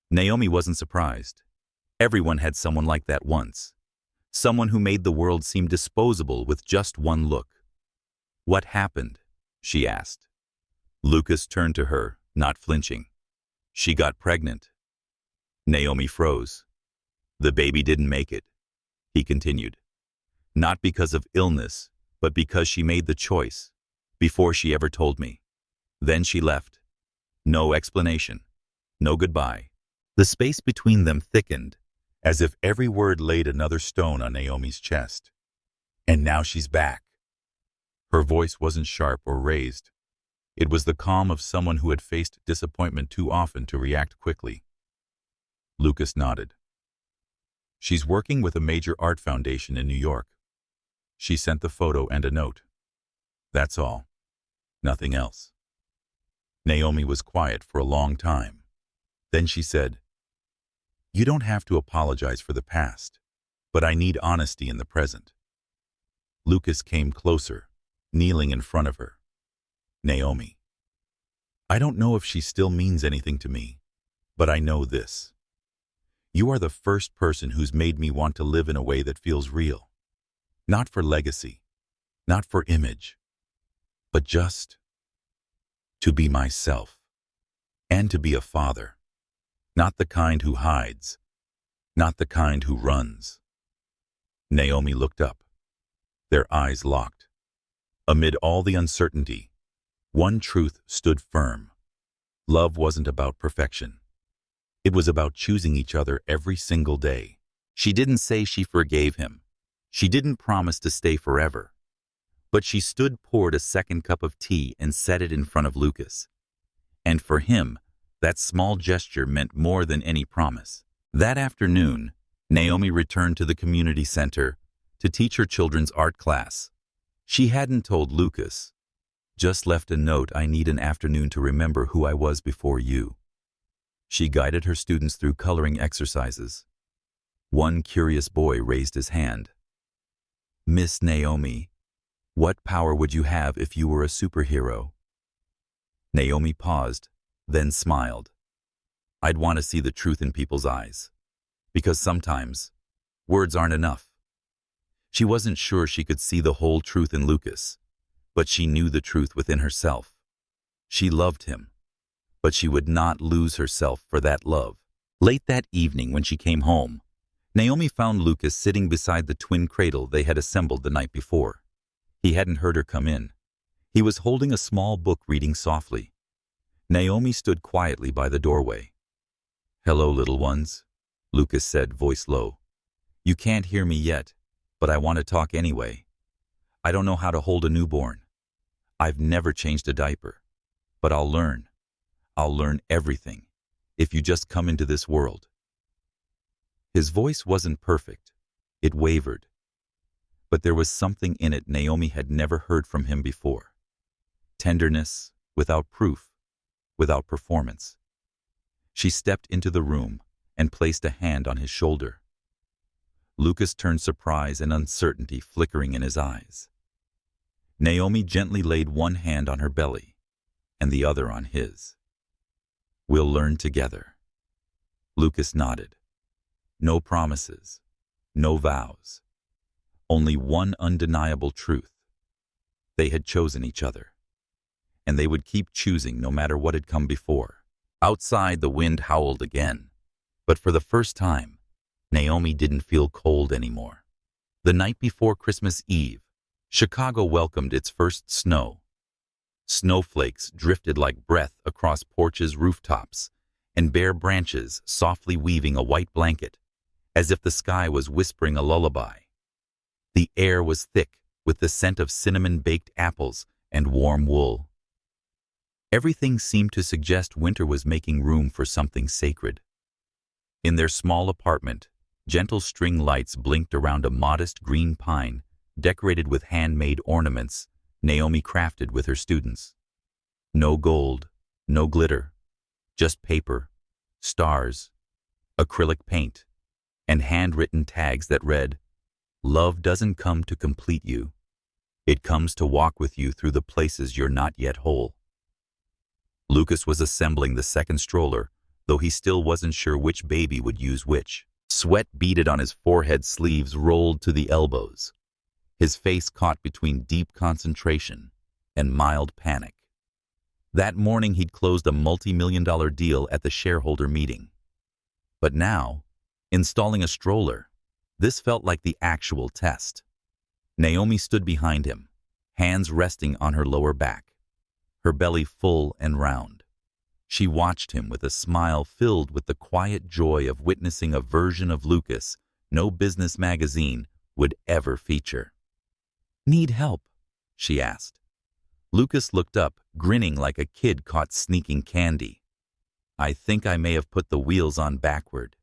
Naomi wasn't surprised. Everyone had someone like that once. Someone who made the world seem disposable with just one look. "What happened?" she asked. Lucas turned to her, not flinching. "She got pregnant." Naomi froze. "The baby didn't make it," he continued. "Not because of illness, but because she made the choice, before she ever told me. Then she left. No explanation. No goodbye." The space between them thickened, as if every word laid another stone on Naomi's chest. "And now she's back." Her voice wasn't sharp or raised. It was the calm of someone who had faced disappointment too often to react quickly. Lucas nodded. "She's working with a major art foundation in New York. She sent the photo and a note. That's all. Nothing else." Naomi was quiet for a long time. Then she said, "You don't have to apologize for the past, but I need honesty in the present." Lucas came closer, kneeling in front of her. "Naomi, I don't know if she still means anything to me, but I know this. You are the first person who's made me want to live in a way that feels real. Not for legacy, not for image, but just to be myself, and to be a father. Not the kind who hides, not the kind who runs." Naomi looked up. Their eyes locked. Amid all the uncertainty, one truth stood firm. Love wasn't about perfection. It was about choosing each other every single day. She didn't say she forgave him. She didn't promise to stay forever. But she poured a second cup of tea and set it in front of Lucas. And for him, that small gesture meant more than any promise. That afternoon, Naomi returned to the community center to teach her children's art class. She hadn't told Lucas, "Just left a note, I need an afternoon to remember who I was before you." She guided her students through coloring exercises. One curious boy raised his hand. "Miss Naomi, what power would you have if you were a superhero?" Naomi paused, then smiled. "I'd want to see the truth in people's eyes. Because sometimes, words aren't enough." She wasn't sure she could see the whole truth in Lucas, but she knew the truth within herself. She loved him, but she would not lose herself for that love. Late that evening when she came home, Naomi found Lucas sitting beside the twin cradle they had assembled the night before. He hadn't heard her come in. He was holding a small book reading softly. Naomi stood quietly by the doorway. "Hello, little ones," Lucas said, voice low. "You can't hear me yet, but I want to talk anyway. I don't know how to hold a newborn. I've never changed a diaper, but I'll learn. I'll learn everything, if you just come into this world." His voice wasn't perfect. It wavered. But there was something in it Naomi had never heard from him before. Tenderness, without proof, without performance. She stepped into the room and placed a hand on his shoulder. Lucas turned, surprise and uncertainty flickering in his eyes. Naomi gently laid one hand on her belly and the other on his. "We'll learn together." Lucas nodded. No promises, no vows. Only one undeniable truth. They had chosen each other, and they would keep choosing no matter what had come before. Outside, the wind howled again, but for the first time, Naomi didn't feel cold anymore. The night before Christmas Eve, Chicago welcomed its first snow. Snowflakes drifted like breath across porches' rooftops, and bare branches softly weaving a white blanket, as if the sky was whispering a lullaby. The air was thick with the scent of cinnamon-baked apples and warm wool. Everything seemed to suggest winter was making room for something sacred. In their small apartment, gentle string lights blinked around a modest green pine decorated with handmade ornaments Naomi crafted with her students. No gold, no glitter, just paper, stars, acrylic paint, and handwritten tags that read, "Love doesn't come to complete you. It comes to walk with you through the places you're not yet whole." Lucas was assembling the second stroller, though he still wasn't sure which baby would use which. Sweat beaded on his forehead, sleeves rolled to the elbows. His face caught between deep concentration and mild panic. That morning he'd closed a multi-million-dollar deal at the shareholder meeting. But now, installing a stroller, this felt like the actual test. Naomi stood behind him, hands resting on her lower back, her belly full and round. She watched him with a smile filled with the quiet joy of witnessing a version of Lucas no business magazine would ever feature. "Need help?" she asked. Lucas looked up, grinning like a kid caught sneaking candy. "I think I may have put the wheels on backward."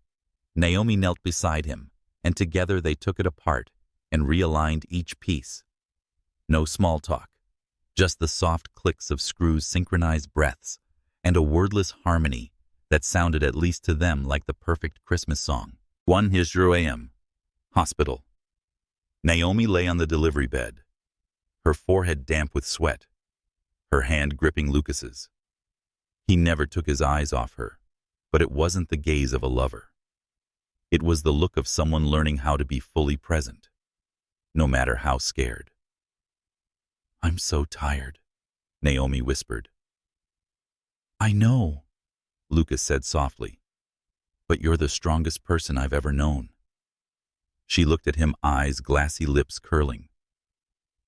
Naomi knelt beside him, and together they took it apart and realigned each piece. No small talk, just the soft clicks of screws' synchronized breaths, and a wordless harmony that sounded, at least to them, like the perfect Christmas song. 1 a.m. Hospital. Naomi lay on the delivery bed, her forehead damp with sweat, her hand gripping Lucas's. He never took his eyes off her, but it wasn't the gaze of a lover. It was the look of someone learning how to be fully present, no matter how scared. "I'm so tired," Naomi whispered. "I know," Lucas said softly, "but you're the strongest person I've ever known." She looked at him, eyes, glassy lips curling.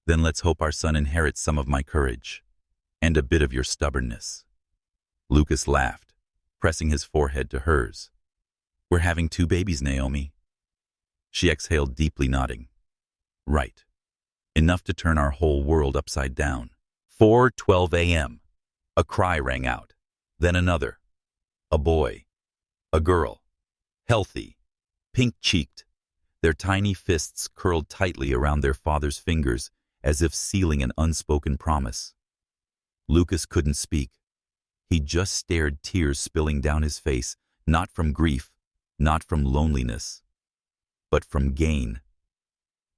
"Then let's hope our son inherits some of my courage, and a bit of your stubbornness." Lucas laughed, pressing his forehead to hers. "We're having 2 babies, Naomi." She exhaled deeply, nodding. "Right. Enough to turn our whole world upside down." 4:12 a.m. A cry rang out, then another. A boy. A girl. Healthy. Pink-cheeked. Their tiny fists curled tightly around their father's fingers as if sealing an unspoken promise. Lucas couldn't speak. He just stared, tears spilling down his face, not from grief, not from loneliness, but from gain.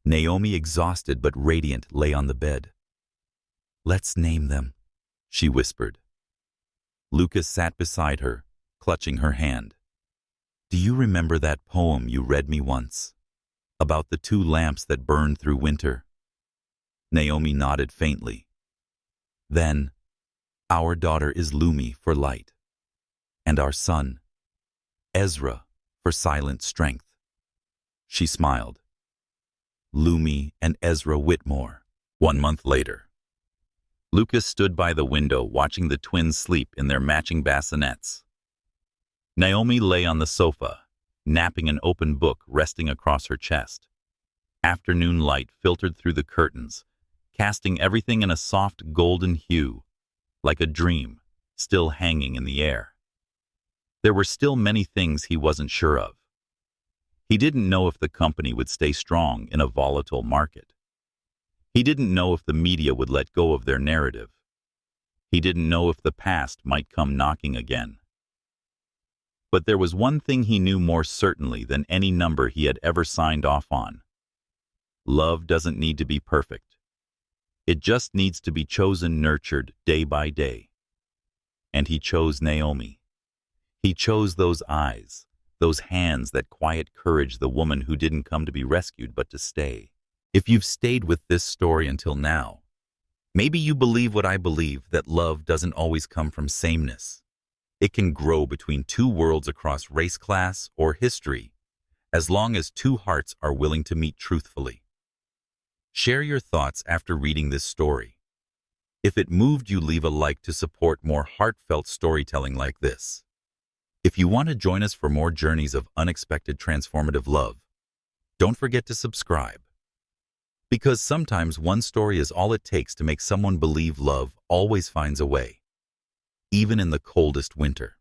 Naomi, exhausted but radiant, lay on the bed. "Let's name them," she whispered. Lucas sat beside her, clutching her hand. "Do you remember that poem you read me once, about the 2 lamps that burned through winter?" Naomi nodded faintly. "Then, our daughter is Lumi for light, and our son, Ezra, for silent strength." She smiled. Lumi and Ezra Whitmore. 1 month later. Lucas stood by the window watching the twins sleep in their matching bassinets. Naomi lay on the sofa, napping, an open book resting across her chest. Afternoon light filtered through the curtains, casting everything in a soft golden hue, like a dream still hanging in the air. There were still many things he wasn't sure of. He didn't know if the company would stay strong in a volatile market. He didn't know if the media would let go of their narrative. He didn't know if the past might come knocking again. But there was one thing he knew more certainly than any number he had ever signed off on. Love doesn't need to be perfect. It just needs to be chosen, nurtured day by day. And he chose Naomi. He chose those eyes, those hands, that quiet courage, the woman who didn't come to be rescued but to stay. If you've stayed with this story until now, maybe you believe what I believe, that love doesn't always come from sameness. It can grow between 2 worlds across race, class, or history, as long as 2 hearts are willing to meet truthfully. Share your thoughts after reading this story. If it moved you, leave a like to support more heartfelt storytelling like this. If you want to join us for more journeys of unexpected transformative love, don't forget to subscribe. Because sometimes one story is all it takes to make someone believe love always finds a way, even in the coldest winter.